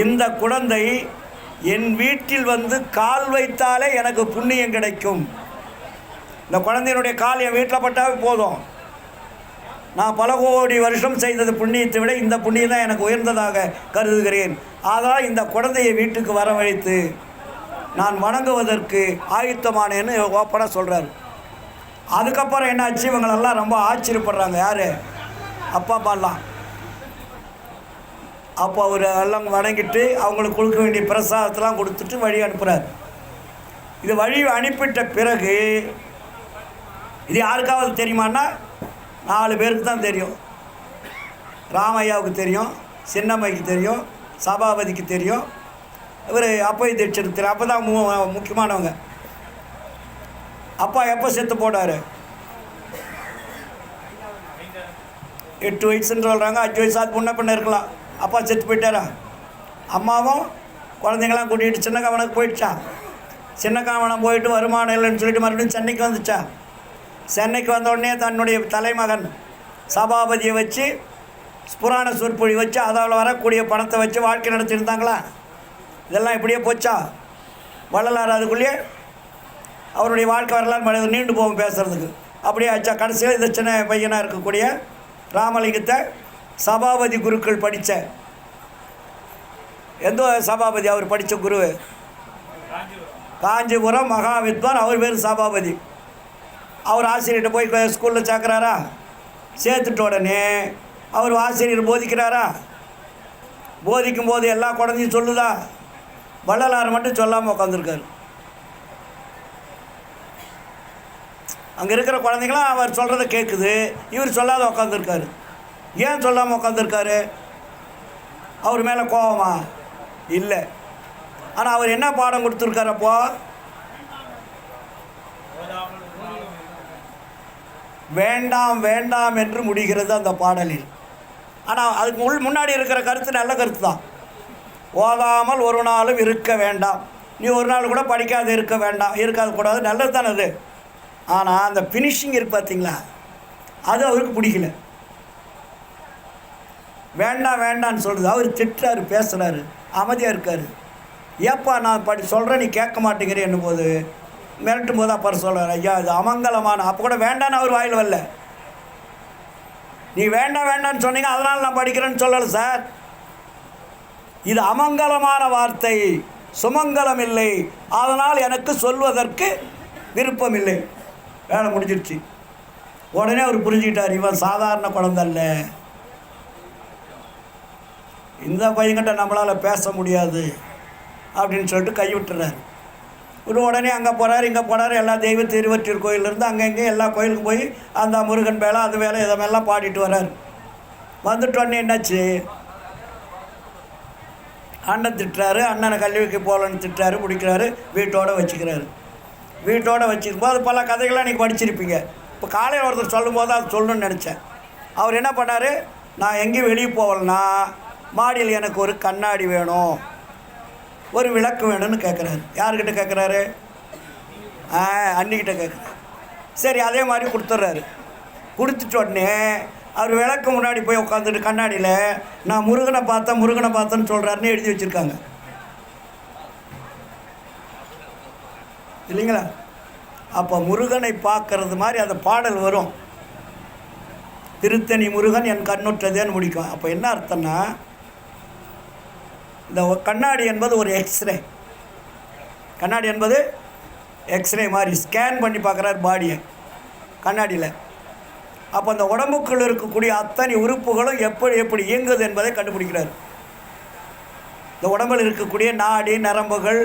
இந்த குழந்தை என் வீட்டில் வந்து கால் வைத்தாலே எனக்கு புண்ணியம் கிடைக்கும். இந்த குழந்தையினுடைய கால் என் வீட்டில் பட்டாவே போதும், நான் பல கோடி வருஷம் செய்தது புண்ணியத்தை விட இந்த புண்ணியம் தான் எனக்கு உயர்ந்ததாக கருதுகிறேன். அதனால் இந்த குழந்தையை வீட்டுக்கு வரவழைத்து நான் வணங்குவதற்கு ஆயுத்தமானேன்னு ஓப்பனாக சொல்கிறார். அதுக்கப்புறம் என்னாச்சு, இவங்களெல்லாம் ரொம்ப ஆச்சரியப்படுறாங்க. யார்? அப்பா அம்மாலாம். அப்போ அவர் எல்லாம் வணங்கிட்டு அவங்களுக்கு கொடுக்க வேண்டிய பிரசாதத்தெல்லாம் கொடுத்துட்டு வழி அனுப்புகிறார். இது வழி அனுப்பிட்ட பிறகு இது யாருக்காவது தெரியுமான்னா 4 பேருக்கு தான் தெரியும். ராமையாவுக்கு தெரியும், சின்னம்மைக்கு தெரியும், சபாபதிக்கு தெரியும், இவர் அப்பை தீட்சிதருக்கு தெரியும். அப்போ தான் முக்கியமானவங்க. அப்பா எப்போ செத்து போனார்? 8 வயசுன்னு சொல்கிறாங்க, 5 வயசு அது முன்ன பின்ன இருக்கலாம். அப்பா செத்து போயிட்டாரா? அம்மாவும் குழந்தைங்களாம் கூட்டிகிட்டு சின்ன காவனுக்கு போயிடுச்சா? சின்ன காவனம் போயிட்டு வருமானம் இல்லைன்னு சொல்லிட்டு மறுபடியும் சென்னைக்கு வந்துச்சா? சென்னைக்கு வந்தோடனே தன்னுடைய தலைமகன் சபாபதியை வச்சு புராண சொற்பொழி வச்சு அதில் வரக்கூடிய பணத்தை வச்சு வாழ்க்கை நடத்தியிருந்தாங்களா? இதெல்லாம் இப்படியே போச்சா? வள்ளலார் அதுக்குள்ளேயே அவருடைய வாழ்க்கை வரலாறு நீண்டு போகும் பேசுகிறதுக்கு. அப்படியே ஆச்சா? கடைசியில் இந்த சின்ன பையனாக இருக்கக்கூடிய ராமலிங்கத்தை சபாபதி குருக்கள் படித்த எந்த சபாபதி? அவர் படித்த குரு காஞ்சிபுரம் மகா வித்வான், அவர் பேர் சபாபதி. அவர் ஆசிரியர்கிட்ட போய் ஸ்கூலில் சேர்க்குறாரா? சேர்த்துட்ட உடனே அவர் ஆசிரியர் போதிக்கிறாரா? போதிக்கும் போது எல்லா குழந்தையும் சொல்லுதா? வள்ளலார் மட்டும் சொல்லாமல் உட்காந்துருக்காரு. அங்கே இருக்கிற குழந்தைங்களாம் அவர் சொல்கிறத கேட்குது, இவர் சொல்லாத உட்காந்துருக்காரு. ஏன் சொல்லாமல் உட்காந்துருக்காரு? அவர் மேலே கோபமா? இல்லை. ஆனால் அவர் என்ன பாடம் கொடுத்துருக்காரு? அப்போ வேண்டாம் வேண்டாம் என்று முடிகிறது அந்த பாடலில். ஆனால் அதுக்கு முன்னாடி இருக்கிற கருத்து நல்ல கருத்து தான். ஓதாமல் ஒரு நாளும் இருக்க வேண்டாம், நீ ஒரு நாள் கூட படிக்காது இருக்க வேண்டாம், இருக்காது கூடாது, நல்லது தானே அது. ஆனால் அந்த ஃபினிஷிங் இருக்கு பார்த்தீங்களா, அது அவருக்கு பிடிக்கல. வேண்டாம் வேண்டான்னு சொல்கிறது. அவர் திட்டுறாரு, பேசுகிறாரு, அமைதியாக இருக்கார். ஏப்பா நான் சொல்கிறேன் நீ கேட்க மாட்டேங்கிறேன் போது மிரட்டும் போது அப்புறம் சொல்கிறார், ஐயா இது அமங்கலமான. அப்போ கூட வேண்டான்னு அவர் வாயில் வரல. நீ வேண்டாம் வேண்டான்னு சொன்னீங்க அதனால் நான் படிக்கிறேன்னு சொல்லலை சார். இது அமங்கலமான வார்த்தை, சுமங்கலம் இல்லை, அதனால் எனக்கு சொல்வதற்கு விருப்பம் இல்லை. வேலை முடிஞ்சிருச்சு. உடனே அவர் புரிஞ்சுக்கிட்டார், இவன் சாதாரண குழந்தை இல்லை, இந்த பையன்கிட்ட நம்மளால் பேச முடியாது அப்படின்னு சொல்லிட்டு கைவிட்டுறாரு. உடனே அங்கே போகிறார், இங்கே போகிறார், எல்லா தெய்வ திருவற்றூர் கோயிலேருந்து அங்கங்கே எல்லா கோயிலுக்கும் போய் அந்த முருகன் வேலை அது வேலை இதெல்லாம் பாடிட்டு வர்றார். வந்துட்டோடனே என்னாச்சு, அண்ணன் திட்டுறாரு, அண்ணனை கல்விக்கு போகலன்னு திட்டுறாரு, பிடிக்கிறாரு, வீட்டோடு வச்சுக்கிறாரு. வீட்டோடு வச்சுருக்கும் போது பல கதைகள்லாம் நீங்கள் படிச்சிருப்பீங்க. இப்போ காலையில் ஒருத்தர் சொல்லும்போது அது சொல்லணும்னு நினச்சேன். அவர் என்ன பண்ணார், நான் எங்கேயும் வெளியே போகலன்னா மாடியில் எனக்கு ஒரு கண்ணாடி வேணும், ஒரு விளக்கு வேணும்னு கேட்குறாரு. யார்கிட்ட கேட்குறாரு? அன்னிக்கிட்ட கேட்குறாரு. சரி அதே மாதிரி கொடுத்துட்றாரு. கொடுத்துட்ட உடனே அவர் விளக்கு முன்னாடி போய் உட்காந்துட்டு கண்ணாடியில் நான் முருகனை பார்த்தேன்னு சொல்கிறாருன்னு எழுதி வச்சுருக்காங்க இல்லைங்களா? அப்போ முருகனை பார்க்கறது மாதிரி அந்த பாடல் வரும். திருத்தணி முருகன் என் கண்ணுற்றதேன்னு முடிக்கும். அப்போ என்ன அர்த்தம்னா, இந்த கண்ணாடி என்பது ஒரு எக்ஸ்ரே. கண்ணாடி என்பது எக்ஸ்ரே மாதிரி ஸ்கேன் பண்ணி பார்க்குறாரு பாடியை கண்ணாடியில். அப்போ அந்த உடம்புக்குள் இருக்கக்கூடிய அத்தனை உறுப்புகளும் எப்படி எப்படி இயங்குது என்பதை கண்டுபிடிக்கிறார். இந்த உடம்பில் இருக்கக்கூடிய நாடி நரம்புகள்,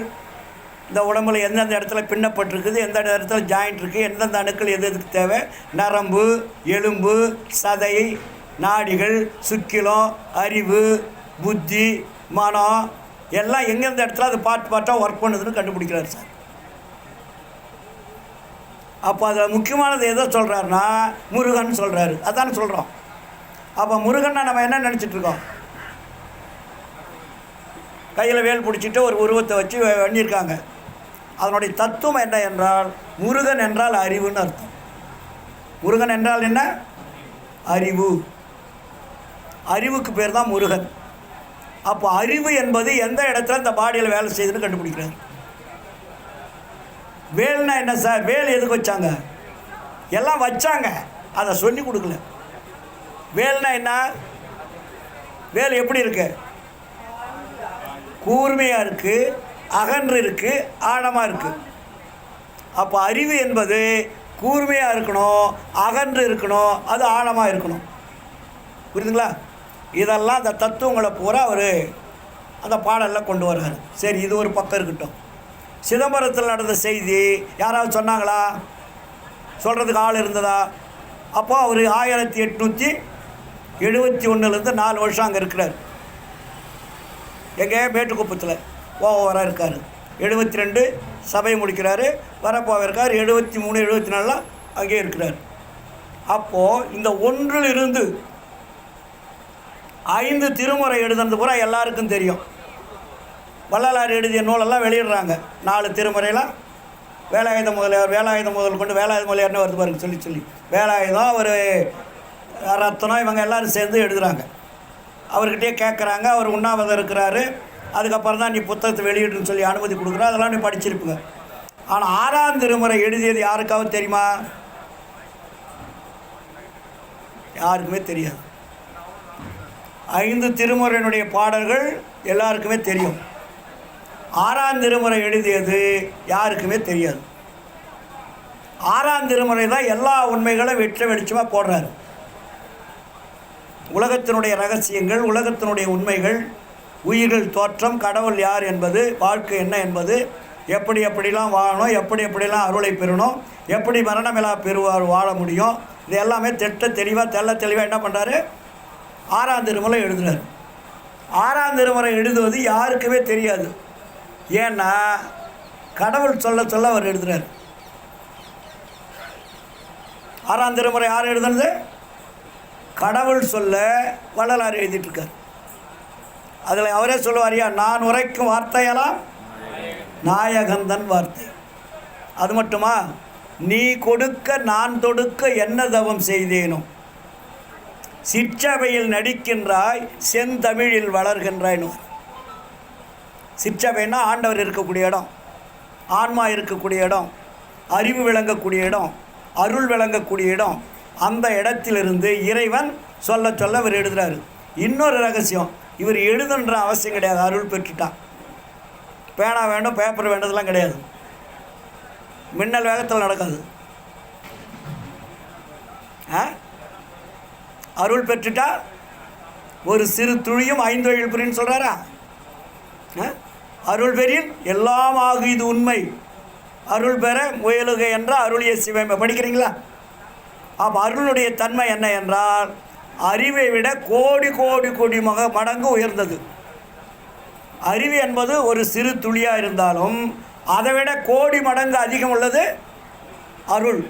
இந்த உடம்புல எந்தெந்த இடத்துல பின்னப்பட்டிருக்குது, எந்தெந்த இடத்துல ஜாயிண்ட் இருக்குது, எந்தெந்த அணுக்கள் எது எதுக்கு தேவை, நரம்பு, எலும்பு, சதை, நாடிகள், சுக்கிலம், அறிவு, புத்தி, மனம் எல்லாம் எங்கெந்த இடத்துல அது பார்ட்டாக ஒர்க் பண்ணுதுன்னு கண்டுபிடிக்கிறார் சார். அப்போ அதில் முக்கியமானது எதை சொல்கிறாருன்னா முருகன் சொல்கிறாரு. அதான் சொல்கிறோம். அப்போ முருகன்னா நம்ம என்ன நினச்சிட்ருக்கோம்? கையில் வேல் பிடிச்சிட்டு ஒரு உருவத்தை வச்சு பண்ணியிருக்காங்க. அதனுடைய தத்துவம் என்ன என்றால், முருகன் என்றால் அறிவுன்னு அர்த்தம். முருகன் என்றால் என்ன? அறிவு. அறிவுக்கு பேர் தான் முருகன். அப்போ அறிவு என்பது எந்த இடத்துல இந்த பாடியில் வேலை செய்யுதுன்னு கண்டுபிடிக்கிறார். வேல்னா என்ன சார்? வேல் எதுக்கு வச்சாங்க? எல்லாம் வச்சாங்க, அதை சொல்லி கொடுக்கல. வேல்னா என்ன? வேல் எப்படி இருக்கு? கூர்மையாக இருக்குது, அகன்று இருக்குது, ஆழமாக இருக்குது. அப்போ அறிவு என்பது கூர்மையாக இருக்கணும், அகன்று இருக்கணும், அது ஆழமாக இருக்கணும். புரியுதுங்களா? இதெல்லாம் அந்த தத்துவங்களை பூரா அவர் அந்த பாடலில் கொண்டு வர்றாரு. சரி, இது ஒரு பக்கம் இருக்கட்டும். சிதம்பரத்தில் நடந்த செய்தி யாராவது சொன்னாங்களா? சொல்கிறதுக்கு ஆள் இருந்ததா? அப்போ அவர் 1871 4 வருஷம் அங்கே இருக்கிறார். எங்கே? மேட்டுக்குப்பத்தில் ஓவராக இருக்கார். 72 சபை முடிக்கிறாரு, வரப்போக இருக்கார். 73 74 அங்கே இருக்கிறார். அப்போது இந்த ஒன்றில் இருந்து 5 திருமுறை எழுதுனது பூரா எல்லாருக்கும் தெரியும். வள்ளலார் எழுதிய நூலெல்லாம் வெளியிடுறாங்க. 4 திருமுறையெல்லாம் வேலாயுத முதல் கொண்டு வேலாயுத முதலியார்னு வருது பாருங்க, சொல்லி வேலாயுதம் ஒரு ரத்தனம் இவங்க எல்லோரும் சேர்ந்து எழுதுகிறாங்க. அவர்கிட்டயே கேட்குறாங்க. அவர் உண்ணாவிரதம் இருக்கிறாரு. அதுக்கப்புறம் தான் நீ புத்தகத்தை வெளியிடுன்னு சொல்லி அனுமதி கொடுக்குறா. அதெல்லாம் நீ படிச்சிருப்புங்க. ஆனால் 6ஆம் திருமுறை எழுதியது யாருக்காவது தெரியுமா? யாருக்குமே தெரியாது. 5 திருமுறையினுடைய பாடல்கள் எல்லாருக்குமே தெரியும். 6ஆம் திருமுறை எழுதியது யாருக்குமே தெரியாது. 6ஆம் திருமுறை தான் எல்லா உண்மைகளும் வெளிச்சமாக போடுறாரு. உலகத்தினுடைய ரகசியங்கள், உலகத்தினுடைய உண்மைகள், உயிர்கள் தோற்றம், கடவுள் யார் என்பது, வாழ்க்கை என்ன என்பது, எப்படி எப்படிலாம் வாழணும், எப்படி எப்படிலாம் அருளை பெறணும், எப்படி மரணமில்லா பெறுவார் வாழ முடியும், இது எல்லாமே தெளிவாக என்ன பண்ணுறாரு? 6ஆம் திருமுறை எழுதுகிறார். 6ஆம் திருமுறை எழுதுவது யாருக்குமே தெரியாது. ஏன்னா கடவுள் சொல்ல அவர் எழுதுகிறார். 6ஆம் திருமுறை யார் எழுதுனது? கடவுள் சொல்ல வள்ளலார் எழுதிட்டுருக்கார். அதில் அவரே சொல்லுவாரியா, நான் உரைக்கும் வார்த்தையெல்லாம் நாயகந்தன் வார்த்தை. அது மட்டுமா? நீ கொடுக்க நான் தொடுக்க என்ன தவம் செய்தேனும், சிற்றவையில் நடிக்கின்றாய் செந்தமிழில் வளர்கின்றாய்னு. சிற்றவைன்னா ஆண்டவர் இருக்கக்கூடிய இடம், ஆன்மா இருக்கக்கூடிய இடம், அறிவு விளங்கக்கூடிய இடம், அருள் விளங்கக்கூடிய இடம். அந்த இடத்திலிருந்து இறைவன் சொல்ல இவர் எழுதுகிறாரு. இன்னொரு ரகசியம், இவர் எழுதுன்ற அவசியம் கிடையாது. அருள் பெற்றுட்டான். பேனா வேண்டும், பேப்பர் வேண்டதெல்லாம் கிடையாது. மின்னல் வேகத்தில் நடக்காது. அருள் பெற்றுட்டா ஒரு சிறு துளியும் 5 வழியில் புரின்னு சொல்கிறாரா? அருள் பெறின் எல்லாம் ஆகு இது உண்மை, அருள் பெற முயலுக என்ற அருளிய சிவமை படிக்கிறீங்களா? அப்போ அருளுடைய தன்மை என்ன என்றால், அறிவை விட கோடி கோடி கோடி மடங்கு உயர்ந்தது. அறிவு என்பது ஒரு சிறு துளியாக இருந்தாலும் அதை விட கோடி மடங்கு அதிகம் உள்ளது அருள்.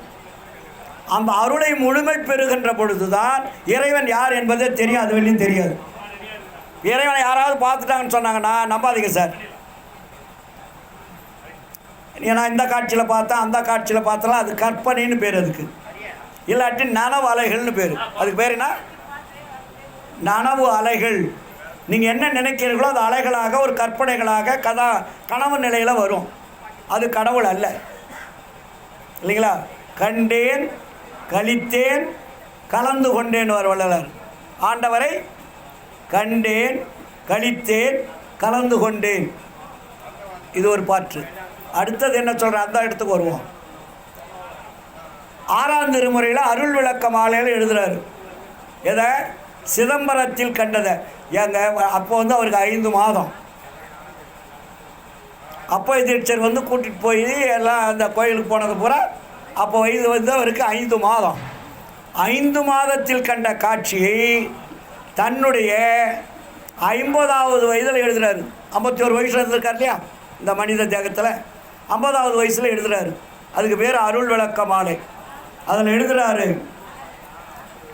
அந்த அருளை முழுமை பெறுகின்ற பொழுதுதான் இறைவன் யார் என்பதே தெரியும். அது வெளியும் தெரியாது. இறைவனை யாராவது பார்த்துட்டாங்கன்னு சொன்னாங்கன்னா நம்பாதீங்க சார். ஏன்னா இந்த காட்சியில் பார்த்தா அந்த காட்சியில் பார்த்தாலும் அது கற்பனைன்னு பேர். அதுக்கு இல்லாட்டி நனவு அலைகள்னு பேர். அதுக்கு பேர் என்ன? நனவு அலைகள். நீங்கள் என்ன நினைக்கிறீர்களோ அது அலைகளாக, ஒரு கற்பனைகளாக கனவு நிலையில் வரும். அது கடவுள் அல்ல. இல்லைங்களா? கண்டேன், கழித்தேன், கலந்து கொண்டேன் வள்ளலார். ஆண்டவரை கண்டேன், கழித்தேன், கலந்து கொண்டேன். இது ஒரு பாட்டு. அடுத்தது என்ன சொல்கிறேன், அந்த இடத்துக்கு வருவோம். 6ஆம் திருமுறையில் அருள் விளக்க மாலையில் எழுதுகிறாரு. எதை? சிதம்பரத்தில் கண்டதை. ஏங்க அப்போ அவருக்கு 5 மாதம். அப்போ தீட்சர் கூட்டிகிட்டு போய் எல்லாம் அந்த கோயிலுக்கு போனது பூரா அப்போ வயது அவருக்கு 5 மாதம். 5 மாதத்தில் கண்ட காட்சியை தன்னுடைய 50வது வயதில் எழுதுகிறாரு. 51 வயசில் இருந்திருக்கார் இல்லையா இந்த மனித தேகத்தில்? 50வது வயசில் எழுதுகிறாரு. அதுக்கு பேர் அருள் விளக்க மாலை. அதில் எழுதுகிறாரு,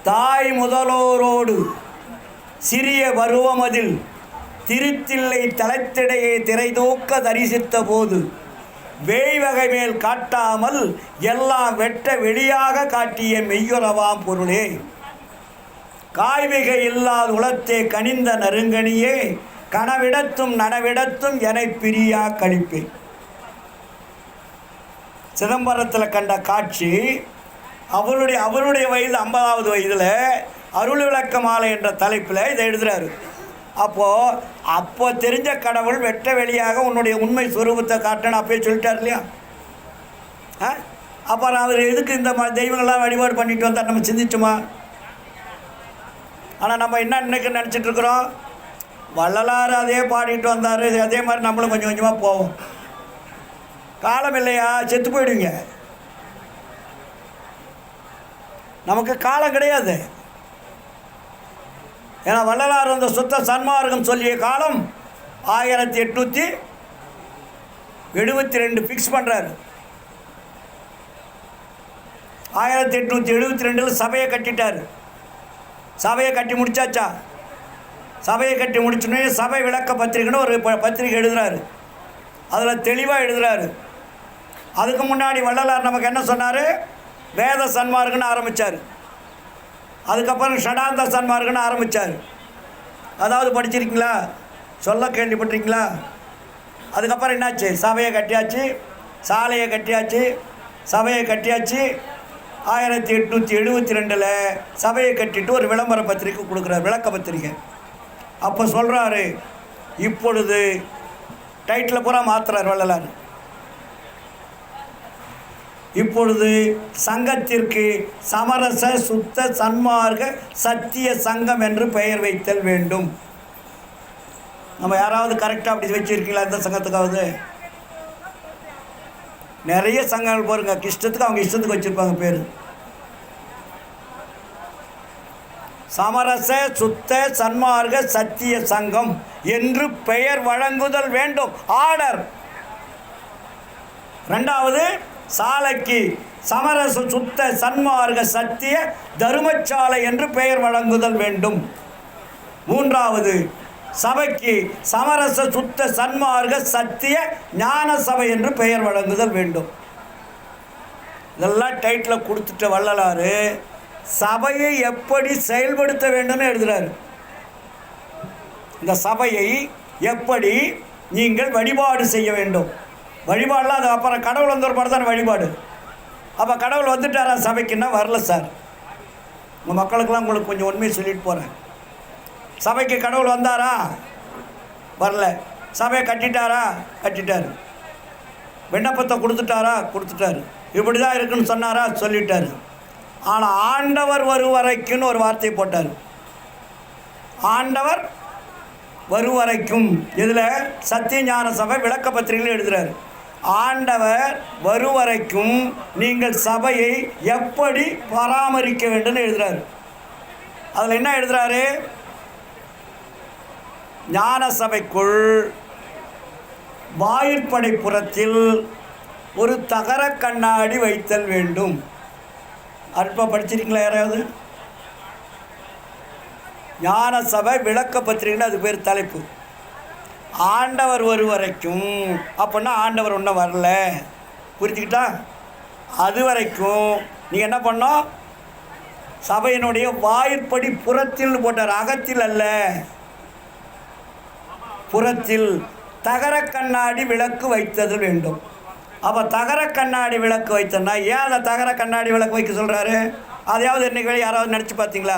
தாய் முதலோரோடு சிறிய பருவமதில் திருத்தில்லை தலைத்திடையே திரைதூக்க தரிசித்த போது வேய்வகை மேல் காட்டாமல் எல்லாம் வெட்ட வெளியாக காட்டிய மெய்யுறவாம் பொருளே, காய்மிகை இல்லாத உளத்தே கனிந்த நறுங்கனியே, கனவிடத்தும் நனவிடத்தும் என பிரியா கழிப்பேன். சிதம்பரத்தில் கண்ட காட்சி அவருடைய வயது 50வது வயதில் அருள் விளக்க மாலை என்ற தலைப்பில் இதை எழுதுகிறாரு. அப்போ தெரிஞ்ச கடவுள் வெட்ட வெளியாக உன்னுடைய உண்மை ஸ்வரூபத்தை காட்டணும் அப்பயே சொல்லிட்டார் இல்லையா? அப்புறம் அவர் எதுக்கு இந்த தெய்வங்கள்லாம் வழிபாடு பண்ணிட்டு வந்தார் நம்ம சிந்திச்சோமா? ஆனால் நம்ம என்ன இன்னைக்கு நினச்சிட்டு இருக்கிறோம், வள்ளலார் அதே பாடிட்டு வந்தார், அதே மாதிரி நம்மளும் கொஞ்சம் கொஞ்சமாக போவோம். காலம் இல்லையா, செத்து போயிடுவீங்க. நமக்கு காலம் கிடையாது. ஏன்னா வள்ளலார் சுத்த சன்மார்க்கம் சொல்லிய காலம் 1872 ஃபிக்ஸ் பண்ணுறாரு. 1872 சபையை கட்டிட்டார். சபையை கட்டி முடிச்சாச்சா? சபையை கட்டி முடிச்சுனே சபை விளக்க பத்திரிக்கைன்னு ஒரு பத்திரிக்கை எழுதுகிறாரு. அதில் தெளிவாக எழுதுகிறாரு. அதுக்கு முன்னாடி வள்ளலார் நமக்கு என்ன சொன்னார்? வேத சன்மார்க்கன்னு ஆரம்பித்தார். அதுக்கப்புறம் ஷடாந்த சன்மார்க்கன்னு ஆரம்பித்தார். அதாவது படிச்சிருக்கீங்களா? சொல்ல கேள்விப்பட்டிருக்கீங்களா? அதுக்கப்புறம் என்னாச்சு? சபையை கட்டியாச்சு, சாலையை கட்டியாச்சு, சபையை கட்டியாச்சு. 1872 சபையை கட்டிட்டு ஒரு விளம்பர பத்திரிக்கை கொடுக்குறார், விளக்க பத்திரிக்கை. அப்போ சொல்கிறாரு, இப்பொழுது டைட்டில் பூரா மாற்றுறார் வள்ளலார். இப்பொழுது சங்கத்திற்கு சமரச சுத்த சன்மார்க்க சத்திய சங்கம் என்று பெயர் வைத்தல் வேண்டும். நம்ம யாராவது கரெக்டாக அப்படி வச்சுருக்கீங்களா? எந்த சங்கத்துக்காவது? நிறைய சங்கங்கள் போருங்க, இஷ்டத்துக்கு அவங்க இஷ்டத்துக்கு வச்சுருப்பாங்க பேர். சமரச சுத்த சன்மார்க்க சத்திய சங்கம் என்று பெயர் வழங்குதல் வேண்டும். ஆர்டர். 2வது, சாலைக்கு சமரச சுத்த சன்மார்க்க சத்திய தருமச்சாலை என்று பெயர் வழங்குதல் வேண்டும். 3வது, சபைக்கு சமரச சுத்த சன்மார்க்க சத்திய ஞான சபை என்று பெயர் வழங்குதல் வேண்டும். இதெல்லாம் டைட்டில் கொடுத்துட்ட வள்ளலார் சபையை எப்படி செயல்படுத்த வேண்டும்னு எழுதுகிறார். இந்த சபையை எப்படி நீங்கள் வழிபாடு செய்ய வேண்டும். வழிபாடெலாம் அது அப்புறம் கடவுள் ஒரு படம் தானே வழிபாடு. அப்போ கடவுள் வந்துட்டாரா சபைக்குன்னா? வரல சார். உங்கள் மக்களுக்கெல்லாம் உங்களுக்கு கொஞ்சம் உண்மையை சொல்லிட்டு போகிறேன். சபைக்கு கடவுள் வந்தாரா? வரல. சபையை கட்டிட்டாரா? கட்டிட்டார். விண்ணப்பத்தை கொடுத்துட்டாரா? கொடுத்துட்டார். இப்படி தான் இருக்குன்னு சொன்னாரா? சொல்லிட்டார். ஆனால் ஆண்டவர் வருவரைக்குன்னு ஒரு வார்த்தை போட்டார். ஆண்டவர் வருவரைக்கும். இதில் சத்தியஞான சபை விளக்க பத்திரிகையில் எழுதுகிறார். ஆண்டவர் வருவரைக்கும் நீங்கள் சபையை எப்படி பராமரிக்க வேண்டும் எழுதுகிறார். அதில் என்ன எழுதுகிறாரு? ஞான சபைக்குள் வாயிற்படை புறத்தில் ஒரு தகர கண்ணாடி வைத்தல் வேண்டும். அற்ப படிச்சிருக்கீங்களா யாராவது? ஞான சபை விளக்க பத்திரிகைன்னு அது பேர் தலைப்பு. ஆண்டவர் வரைக்கும் அப்படின்னா ஆண்டவர் ஒன்றும் வரல, புரிஞ்சுக்கிட்டா? அது வரைக்கும் நீங்கள் என்ன பண்ணோம்? சபையினுடைய வாயிற்படி புறத்தில் போட்டார், அகத்தில் அல்ல, புறத்தில் தகர கண்ணாடி விளக்கு வைத்தது வேண்டும். அப்போ தகர கண்ணாடி விளக்கு வைத்தோன்னா ஏன் அதை தகர கண்ணாடி விளக்கு வைக்க சொல்கிறாரு? அதையாவது இன்னைக்கு யாராவது நினச்சி பார்த்தீங்களா?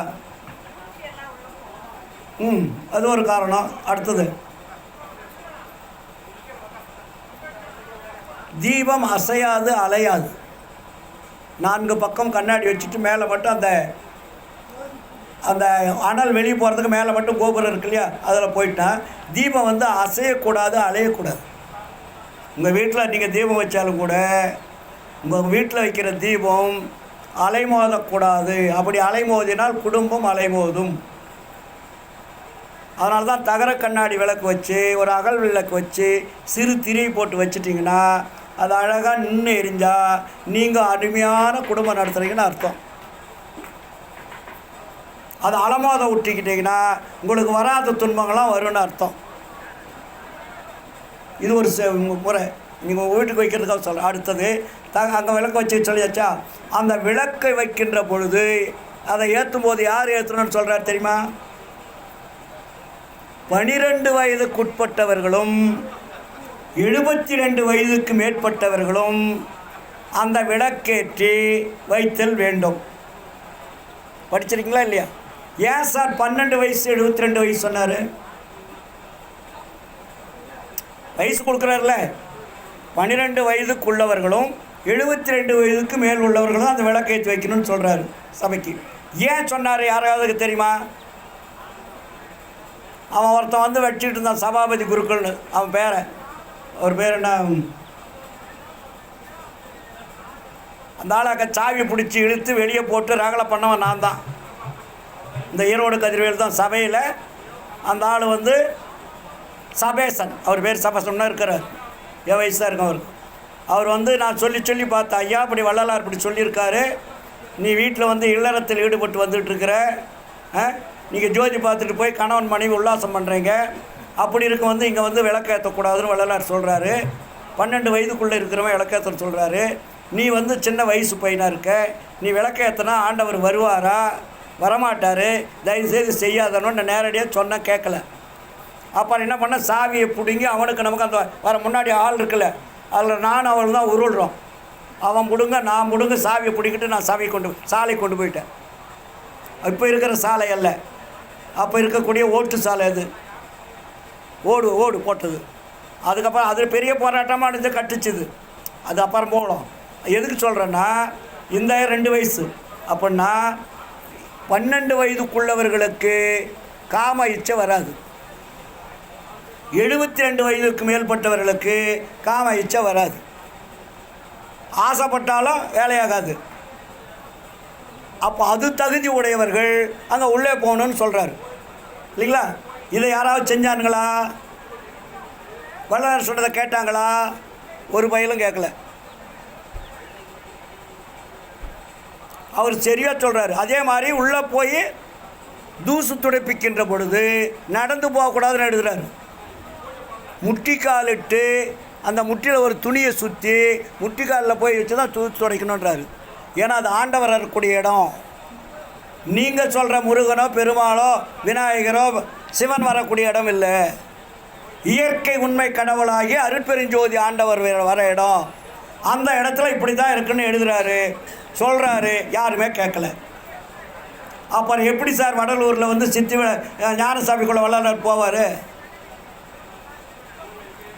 அது ஒரு காரணம். அடுத்தது, தீபம் அசையாது அலையாது. 4 பக்கம் கண்ணாடி வச்சுட்டு மேலே மட்டும் அந்த அந்த அனல் வெளியே போகிறதுக்கு மேலே மட்டும் கோபுரம் இருக்கு இல்லையா, அதில் போயிட்டால் தீபம் வந்து அசையக்கூடாது, அலையக்கூடாது. உங்கள் வீட்டில் நீங்கள் தீபம் வச்சாலும் கூட உங்கள் வீட்டில் வைக்கிற தீபம் அலைமோதக்கூடாது. அப்படி அலைமோதினால் குடும்பம் அலைமோதும். அதனால தான் தகர கண்ணாடி விளக்கு வச்சு ஒரு அகல் விளக்கு வச்சு சிறு திரை போட்டு வச்சிட்டிங்கன்னா அது அழகாக நின்று எரிஞ்சால் நீங்கள் அருமையான குடும்பம் நடத்துகிறீங்கன்னு அர்த்தம். அது அலமோத விட்டிக்கிட்டிங்கன்னா உங்களுக்கு வராத துன்பங்கள்லாம் வரும்னு அர்த்தம். இது ஒரு முறை நீங்கள் வீட்டுக்கு வைக்கிறதுக்காக சொல்ல. அடுத்தது அங்கே விளக்கு வச்சு சொல்லியாச்சா, அந்த விளக்கை வைக்கின்ற பொழுது அதை ஏற்றும் போது யார் ஏற்றணும்னு சொல்கிறார் தெரியுமா? 12 வயதுக்குட்பட்டவர்களும் 72 வயதுக்கு மேற்பட்டவர்களும் அந்த விளக்கேற்றி வைத்தல் வேண்டும். படிச்சிருக்கீங்களா இல்லையா? ஏன் சார் 12 வயசு 72 வயசு சொன்னார்? வயசு கொடுக்குறாருல. 12 வயதுக்குள்ளவர்களும் 72 வயதுக்கு மேல் உள்ளவர்களும் அந்த விளக்கேற்றி வைக்கணும்னு சொல்கிறாரு சபைக்கு. ஏன் சொன்னார் யாராவது தெரியுமா? அவன் ஒருத்தன் வந்து வச்சுக்கிட்டு இருந்தான், சபாபதி குருக்கள்னு அவன் பேரை. அவர் பேர் என்ன? அந்த ஆளாக்க சாவி பிடிச்சி இழுத்து வெளியே போட்டு ரகலை பண்ணவன் நான் தான். இந்த ஈரோடு கதிர்வேல் தான் சபையில் அந்த ஆள் வந்து சபேசன், அவர் பேர் சபேசன்னா இருக்கிறார். என் வயசு தான் இருக்கும் அவருக்கு. அவர் வந்து நான் சொல்லி பார்த்தேன், ஐயா இப்படி வள்ளலார் இப்படி சொல்லியிருக்காரு, நீ வீட்டில் வந்து இல்லறத்தில் ஈடுபட்டு வந்துட்டுருக்கிற, நீங்கள் ஜோதி பார்த்துட்டு போய் கணவன் மனைவி உல்லாசம் பண்ணுறீங்க, அப்படி இருக்க வந்து இங்கே வந்து விளக்கேற்றக்கூடாதுன்னு வள்ளலார் சொல்கிறாரு. 12 வயதுக்குள்ளே இருக்கிறவன் விளக்கேற்ற சொல்கிறாரு. நீ வந்து சின்ன வயசு பையனாக இருக்க, நீ விளக்கேற்றினா ஆண்டவர் வருவாரா? வரமாட்டார், தயவுசெய்து செய்யாதன்னு நேரடியாக சொன்னால் கேட்கல. அப்புறம் என்ன பண்ண, சாவியை பிடுங்கி அவனுக்கு நமக்கு அந்த வர முன்னாடி ஆள் இருக்குல்ல, அதில் நான் அவள் தான் உருள்றோம். அவன் முடுங்க நான் முடுங்க சாவியை பிடிக்கிட்டு நான் சாலை கொண்டு போயிட்டேன். இப்போ இருக்கிற சாலை அல்ல, அப்போ இருக்கக்கூடிய ஓட்டு சாலை. அது ஓடு போட்டது. அதுக்கப்புறம் அது பெரிய போராட்டமாக இருந்து கட்டுச்சுது. அது அப்புறம் போகலாம். எதுக்கு சொல்கிறேன்னா, இந்த 2 வயசு அப்படின்னா 12 வயதுக்குள்ளவர்களுக்கு காம இச்சை வராது. 72 வயதுக்கு மேற்பட்டவர்களுக்கு காம இச்சை வராது. ஆசைப்பட்டாலும் வேலையாகாது. அப்போ அது தகுதி உடையவர்கள் அங்கே உள்ளே போகணுன்னு சொல்கிறாரு இல்லைங்களா? இதை யாராவது செஞ்சானுங்களா? வள்ளலார் சொன்னதை கேட்டாங்களா? ஒரு பயிலும் கேட்கல. அவர் சரியாக சொல்கிறாரு. அதே மாதிரி உள்ளே போய் தூசு துடைப்பிக்கின்ற பொழுது நடந்து போகக்கூடாதுன்னு எழுதுகிறாரு. முட்டிக்காலிட்டு அந்த முட்டியில் ஒரு துணியை சுற்றி முட்டிக்காலில் போய் வச்சு தான் தூசு துடைக்கணுன்றாரு. ஏன்னா அது ஆண்டவர் இருக்கக்கூடிய இடம். நீங்கள் சொல்கிற முருகனோ பெருமாளோ விநாயகரோ சிவன் வரக்கூடிய இடம் இல்லை. இயற்கை உண்மை கடவுளாகி அருட்பெருஞ்சோதி ஆண்டவர் வர இடம். அந்த இடத்துல இப்படி தான் இருக்குன்னு எழுதுகிறாரு, சொல்கிறாரு. யாருமே கேட்கல. அப்புறம் எப்படி சார் வடலூரில் வந்து ஞானசாமிக்குள்ளே வள்ளலார் போவார்?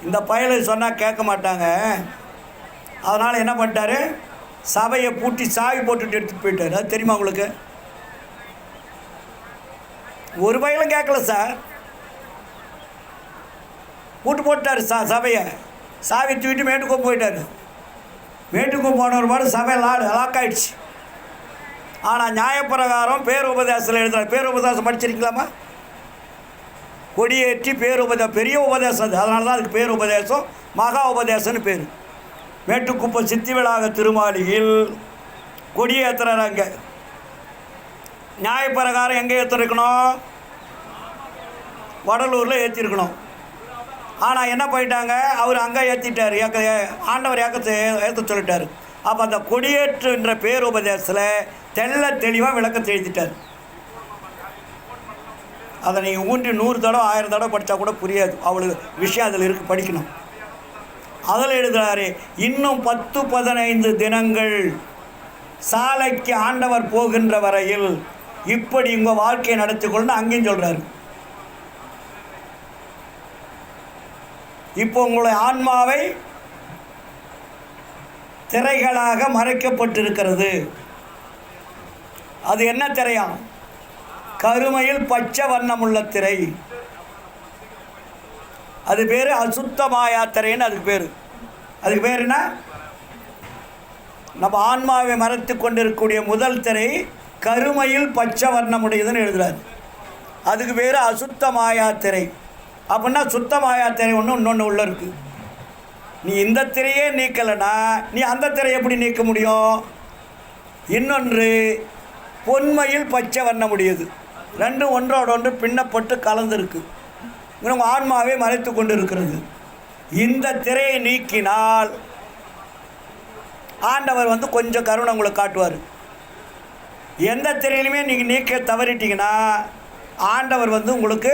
இந்த பயலை சொன்னால் கேட்க மாட்டாங்க. அதனால் என்ன பண்ணிட்டாரு, சபையை பூட்டி சாவி போட்டுட்டு எடுத்துகிட்டு போயிட்டார். அது தெரியுமா உங்களுக்கு? ஒரு பயிலும் கேட்கல சார். பூட்டு போட்டார் சபையை. சாவி தூக்கிட்டு மேட்டுக்கும் போயிட்டார். மேட்டுக்கும் போனவர் பாடு சபை லாக் ஆகிடுச்சு. ஆனால் நியாயப்பிரகாரம் பேருபதேசத்தில் எழுதுகிறார். பேருபதேசம் படிச்சிருக்கலாமா? கொடியேற்றி பேருபதேசம், பெரிய உபதேசம் அது. அதனால தான் அதுக்கு பேருபதேசம், மகா உபதேசம்னு பேர். மேட்டுக்குப்பம் சித்தி விழாக திருமாளிகையில் கொடியேற்றுறாரு. அங்கே நியாயப்பிரகாரம் எங்கே ஏற்றிருக்கணும்? வடலூரில் ஏற்றிருக்கணும். ஆனால் என்ன போயிட்டாங்க, அவர் அங்கே ஏற்றிட்டார். ஆண்டவர் ஏற்ற சொல்லிட்டார். அப்போ அந்த கொடியேற்றுன்ற பேருபதேசத்தில் தெளிவாக விளக்கத்தை எழுதிட்டார். அதை நீங்கள் ஊன்றி 100 தடவை 1000 தடவை படித்தா கூட புரியாது. அவ்வளோ விஷயம் அதில் இருக்குது, படிக்கணும். அதில் எழுதுகிறாரு, இன்னும் 10-15 தினங்கள் சாலைக்கு ஆண்டவர் போகின்ற வரையில் இப்படி உங்கள் வாழ்க்கையை நடத்திக்கொள்ளு அங்கேயும் சொல்கிறாரு. இப்போ உங்களுடைய ஆன்மாவை திரைகளாக மறைக்கப்பட்டிருக்கிறது. அது என்ன திரையாம்? கருமையில் பச்சை வண்ணம் உள்ள திரை. அது பேர் அசுத்த மாயா திரைன்னு அதுக்கு பேர். அதுக்கு பேர் என்ன? நம்ம ஆன்மாவை மறைத்து கொண்டிருக்கக்கூடிய முதல் திரை கருமையில் பச்சை வர்ணம் உடையதுன்னு எழுதுறாரு. அதுக்கு பேர் அசுத்த மாயா திரை. அப்படின்னா சுத்த மாயா திரை இன்னொன்று உள்ள இருக்குது. நீ இந்த திரையே நீக்கலைன்னா நீ அந்த திரையை எப்படி நீக்க முடியும்? இன்னொன்று பொன்மையில் பச்சை வர்ணம் உடையது. ரெண்டும் ஒன்றோட ஒன்று பின்னப்பட்டு கலந்துருக்கு. நம்ம ஆன்மாவை மறைத்து கொண்டு இருக்கிறது. இந்த திரையை நீக்கினால் ஆண்டவர் கொஞ்சம் கருணை உங்களுக்கு காட்டுவார். எந்த திரையிலுமே நீங்கள் நீக்க தவறிட்டீங்கன்னா ஆண்டவர் உங்களுக்கு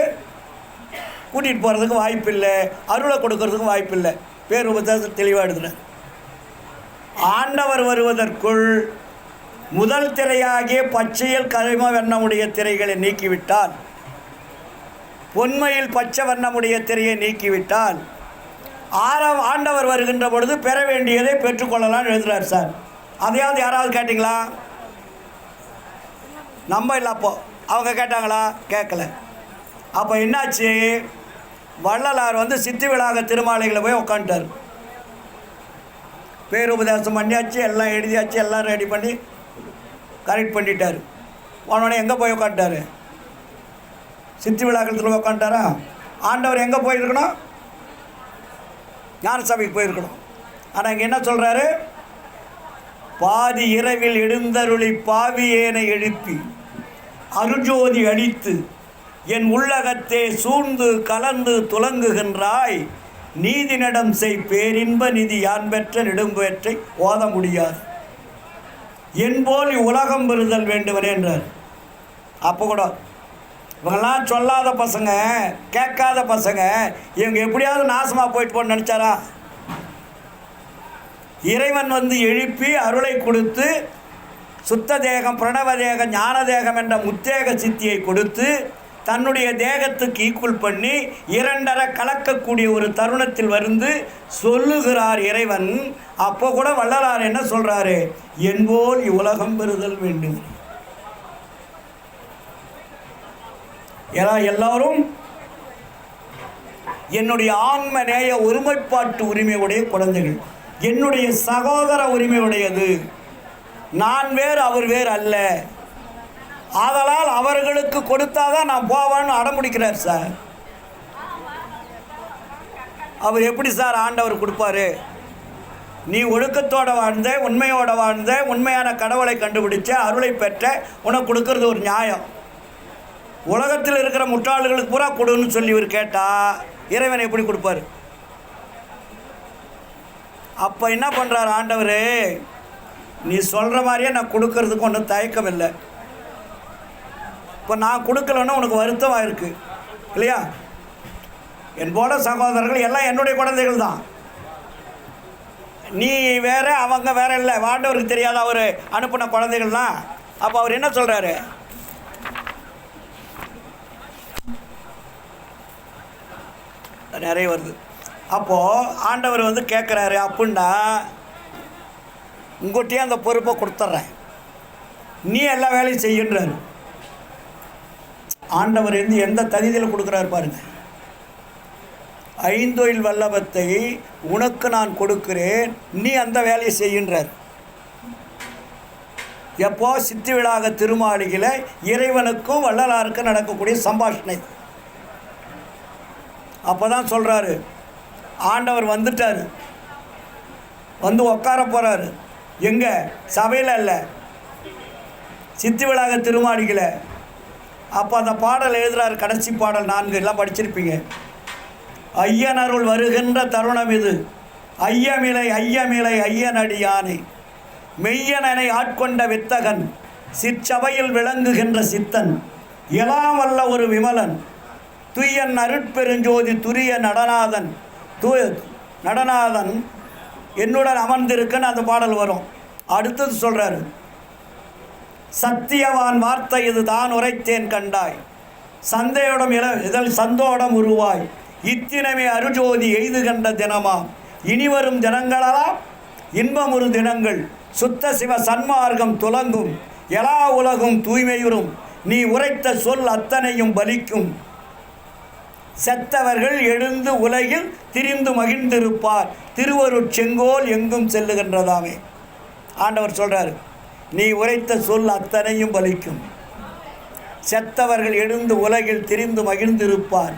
கூட்டிகிட்டு போகிறதுக்கு வாய்ப்பு இல்லை, அருளை கொடுக்கறதுக்கு வாய்ப்பு இல்லை. பேர் உபதேசம் தெளிவாக எழுதுகிறார். ஆண்டவர் வருவதற்குள் முதல் திரையாகிய பச்சையில் கரும வண்ணமுடைய திரைகளை நீக்கிவிட்டால், பொன்மையில் பச்சை வண்ணமுடைய திரையை நீக்கிவிட்டால் ஆண்டவர் வருகின்ற பொழுது பெற வேண்டியதை பெற்றுக்கொள்ளலாம்னு எழுதுகிறார் சார். அதையாவது யாராவது கேட்டிங்களா? நம்ம இல்லை. அப்போ அவங்க கேட்டாங்களா? கேட்கல. அப்போ என்னாச்சு? வள்ளலார் சித்தி விழாக திருமாலைகளை போய் உட்காந்துட்டார். பேருபதேசம் பண்ணியாச்சு, எல்லாம் எழுதியாச்சு, எல்லாம் ரெடி பண்ணி கரெக்ட் பண்ணிட்டார். உடனே எங்கே போய் உட்காந்துட்டார்? சித்தி விழாக்களத்தில் உட்காந்துட்டாரா? ஆண்டவர் எங்கே போயிருக்கணும்? ஞான சபைக்கு போயிருக்கணும். ஆனால் இங்கே என்ன சொல்கிறாரு? பாதி இரவில் எழுந்தருளி பாவியேனை எழுப்பி அருஜோதி அடித்து என் உள்ளகத்தே சூழ்ந்து கலந்து துலங்குகின்றாய், நீதினிடம் செய் பேரின்ப நிதி யான் பெற்ற நெடும்பேற்றை ஓத முடியாது என்போல் உலகம் பெறுதல் வேண்டுவனே என்றார். அப்போ கூட இவங்கெல்லாம் சொல்லாத பசங்க, கேட்காத பசங்க, இவங்க எப்படியாவது நாசமாக போயிட்டு போன்னு நினச்சாரா? இறைவன் எழுப்பி அருளை கொடுத்து சுத்த தேகம், பிரணவ தேகம், ஞான தேகம் என்ற முத்தேக சித்தியை கொடுத்து தன்னுடைய தேகத்துக்கு ஈக்குவல் பண்ணி இரண்டரை கலக்கக்கூடிய ஒரு தருணத்தில் சொல்லுகிறார் இறைவன். அப்போ கூட வள்ளலார் என்ன சொல்கிறாரு? என்போல் இவ்வுலகம் பெறுதல் வேண்டும். ஏன்னா எல்லாரும் என்னுடைய ஆன்ம நேய ஒருமைப்பாட்டு உரிமையுடைய குழந்தைகள், என்னுடைய சகோதர உரிமையுடையது. நான் வேறு அவர் வேறு அல்ல. ஆதலால் அவர்களுக்கு கொடுத்தாதான் நான் போவான்னு அடம்பிடிக்கிறார் சார். அவர் எப்படி சார் ஆண்டவர் கொடுப்பாரு? நீ ஒழுக்கத்தோடு வாழ்ந்த, உண்மையோடு வாழ்ந்த, உண்மையான கடவுளை கண்டுபிடிச்ச, அருளை பெற்ற, உனக்கு கொடுக்கறது ஒரு நியாயம். உலகத்தில் இருக்கிற முட்டாள்களுக்கு பூரா கொடுன்னு சொல்லி இவர் கேட்டால் இறைவனை எப்படி கொடுப்பார்? அப்போ என்ன பண்ணுறார் ஆண்டவர்? நீ சொல்கிற மாதிரியே நான் கொடுக்கறதுக்கு ஒன்றும் தயக்கம் இல்லை. இப்போ நான் கொடுக்கலன்னா உனக்கு வருத்தமாக இருக்குது இல்லையா? என்போட சகோதரர்கள் எல்லாம் என்னுடைய குழந்தைகள் தான். நீ வேற, அவங்க வேற இல்லை. ஆண்டவருக்கு தெரியாத அவர் அனுப்பின குழந்தைகள் தான். அப்போ அவர் என்ன சொல்கிறாரு? நிறைய வருது. அப்போது ஆண்டவர் கேட்குறாரு, அப்படின்னா உங்கள்கிட்டயே அந்த பொறுப்பை கொடுத்துட்றேன், நீ எல்லா வேலையும் செய்கின்றார். ஆண்டவர் எந்த தகுதியில் கொடுக்குறாரு பாருங்க. ஐந்தொழில் வல்லபத்தை உனக்கு நான் கொடுக்கிறேன், நீ அந்த வேலையை செய்கின்றார். எப்போ? சித்தி விழாக திருமாளிகையில் இறைவனுக்கும் வள்ளலாருக்கும் நடக்கக்கூடிய சம்பாஷணை. அப்போ தான் சொல்கிறாரு, ஆண்டவர் வந்துட்டார், உட்கார போகிறாரு. எங்கே? சபையில் இல்லை, சித்தி விழாக திருமாளிகையில். அப்போ அந்த பாடல் எழுதுகிறார், கடைசி பாடல் 4 எல்லாம் படிச்சிருப்பீங்க. ஐயனருள் வருகின்ற தருணம் இது, ஐயமிலை ஐயமிலை ஐயனடி யானை, மெய்யனனை ஆட்கொண்ட வித்தகன், சிற்சபையில் விளங்குகின்ற சித்தன், எலாம் வல்ல ஒரு விமலன், துய்யன் அருட்பெருஞ்சோதி துரிய நடநாதன், நடநாதன் என்னுடன் அமர்ந்திருக்குன்னு அந்த பாடல் வரும். அடுத்தது சொல்கிறாரு, சத்தியவான் வார்த்தை இது தான் உரைத்தேன் கண்டாய், சந்தையோடம் இதழ் சந்தோடம் உருவாய், இத்தினமே அருஜோதி எய்து கண்ட தினமாம், இனிவரும் தினங்களெல்லாம் இன்பமுறு தினங்கள், சுத்த சிவ சன்மார்க்கம் துலங்கும், எல்லா உலகும் தூய்மையுறும், நீ உரைத்த சொல் அத்தனையும் பலிக்கும், செத்தவர்கள் எழுந்து உலகில் திரிந்து மகிழ்ந்திருப்பார், திருவருட் செங்கோல் எங்கும் செல்லுகின்றதாமே. ஆண்டவர் சொல்கிறார், நீ உரைத்த சொல் அத்தனையும் பலிக்கும், செத்தவர்கள் எழுந்து உலகில் திரிந்து மகிழ்ந்திருப்பார்,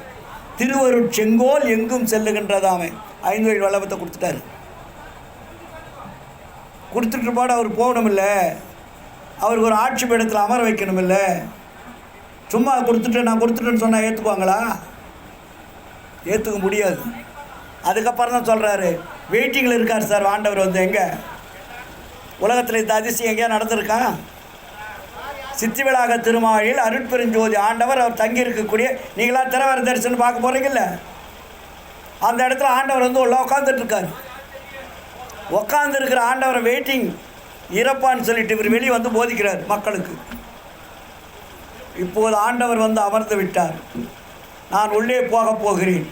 திருவருட் செங்கோல் எங்கும் செல்லுகின்றதாமே. 5 வழி வல்லபத்தை கொடுத்துட்டாரு. கொடுத்துட்டு பாடு அவர் போகணும் இல்லை, அவருக்கு ஒரு ஆட்சி பீடத்தில் அமர வைக்கணும் இல்லை. சும்மா கொடுத்துட்டு நான் கொடுத்துட்டேன்னு சொன்னால் ஏற்றுக்குவாங்களா? ஏற்றுக்க முடியாது. அதுக்கப்புறம் தான் சொல்கிறாரு, வெயிட்டிங்கில் இருக்கார் சார் ஆண்டவர். வந்து எங்கே உலகத்தில் இந்த அதிசயம் எங்கேயா நடந்திருக்கா? சித்திவிளாக திருமாலில் அருட்பெருஞ்சோதி ஆண்டவர் அவர் தங்கியிருக்கக்கூடிய, நீங்களாம் திறவர தரிசனம் பார்க்க போகிறீங்கல்ல, அந்த இடத்துல ஆண்டவர் வந்து உள்ள உட்காந்துட்ருக்கார். உட்காந்துருக்கிற ஆண்டவரை வெயிட்டிங் இறப்பான்னு சொல்லிட்டு இவர் வெளியே வந்து போதிக்கிறார் மக்களுக்கு. இப்போது ஆண்டவர் வந்து அமர்ந்து விட்டார். நான் உள்ளே போகப் போகிறேன்,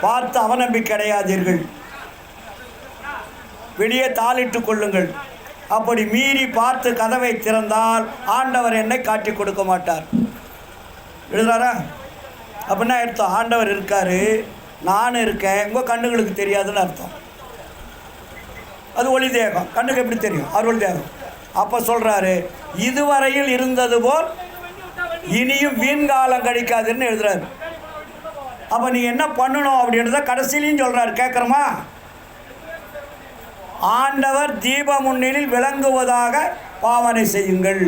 பார்த்து அவநம்பிக்கை அடையாதீர்கள், வெளியே தாளிட்டு கொள்ளுங்கள். அப்படி மீறி பார்த்து கதவை திறந்தால் ஆண்டவர் என்னை காட்டி கொடுக்க மாட்டார். எழுதுறாரா? அப்படின்னா அர்த்தம், ஆண்டவர் இருக்கார், நானும் இருக்கேன், உங்கள் கண்ணுகளுக்கு தெரியாதுன்னு அர்த்தம். அது ஒளி தேகம், கண்ணுக்கு எப்படி தெரியும்? அருள் தேகம். அப்போ சொல்கிறாரு, இதுவரையில் இருந்தது போல் இனியும் வீண்காலம் கழிக்காதுன்னு எழுதுறாரு. அப்போ நீ என்ன பண்ணணும் அப்படின்றத கடைசியிலையும் சொல்கிறாரு. கேட்குறோமா? ஆண்டவர் தீப முன்னிலில் விளங்குவதாக பாவனை செய்யுங்கள்.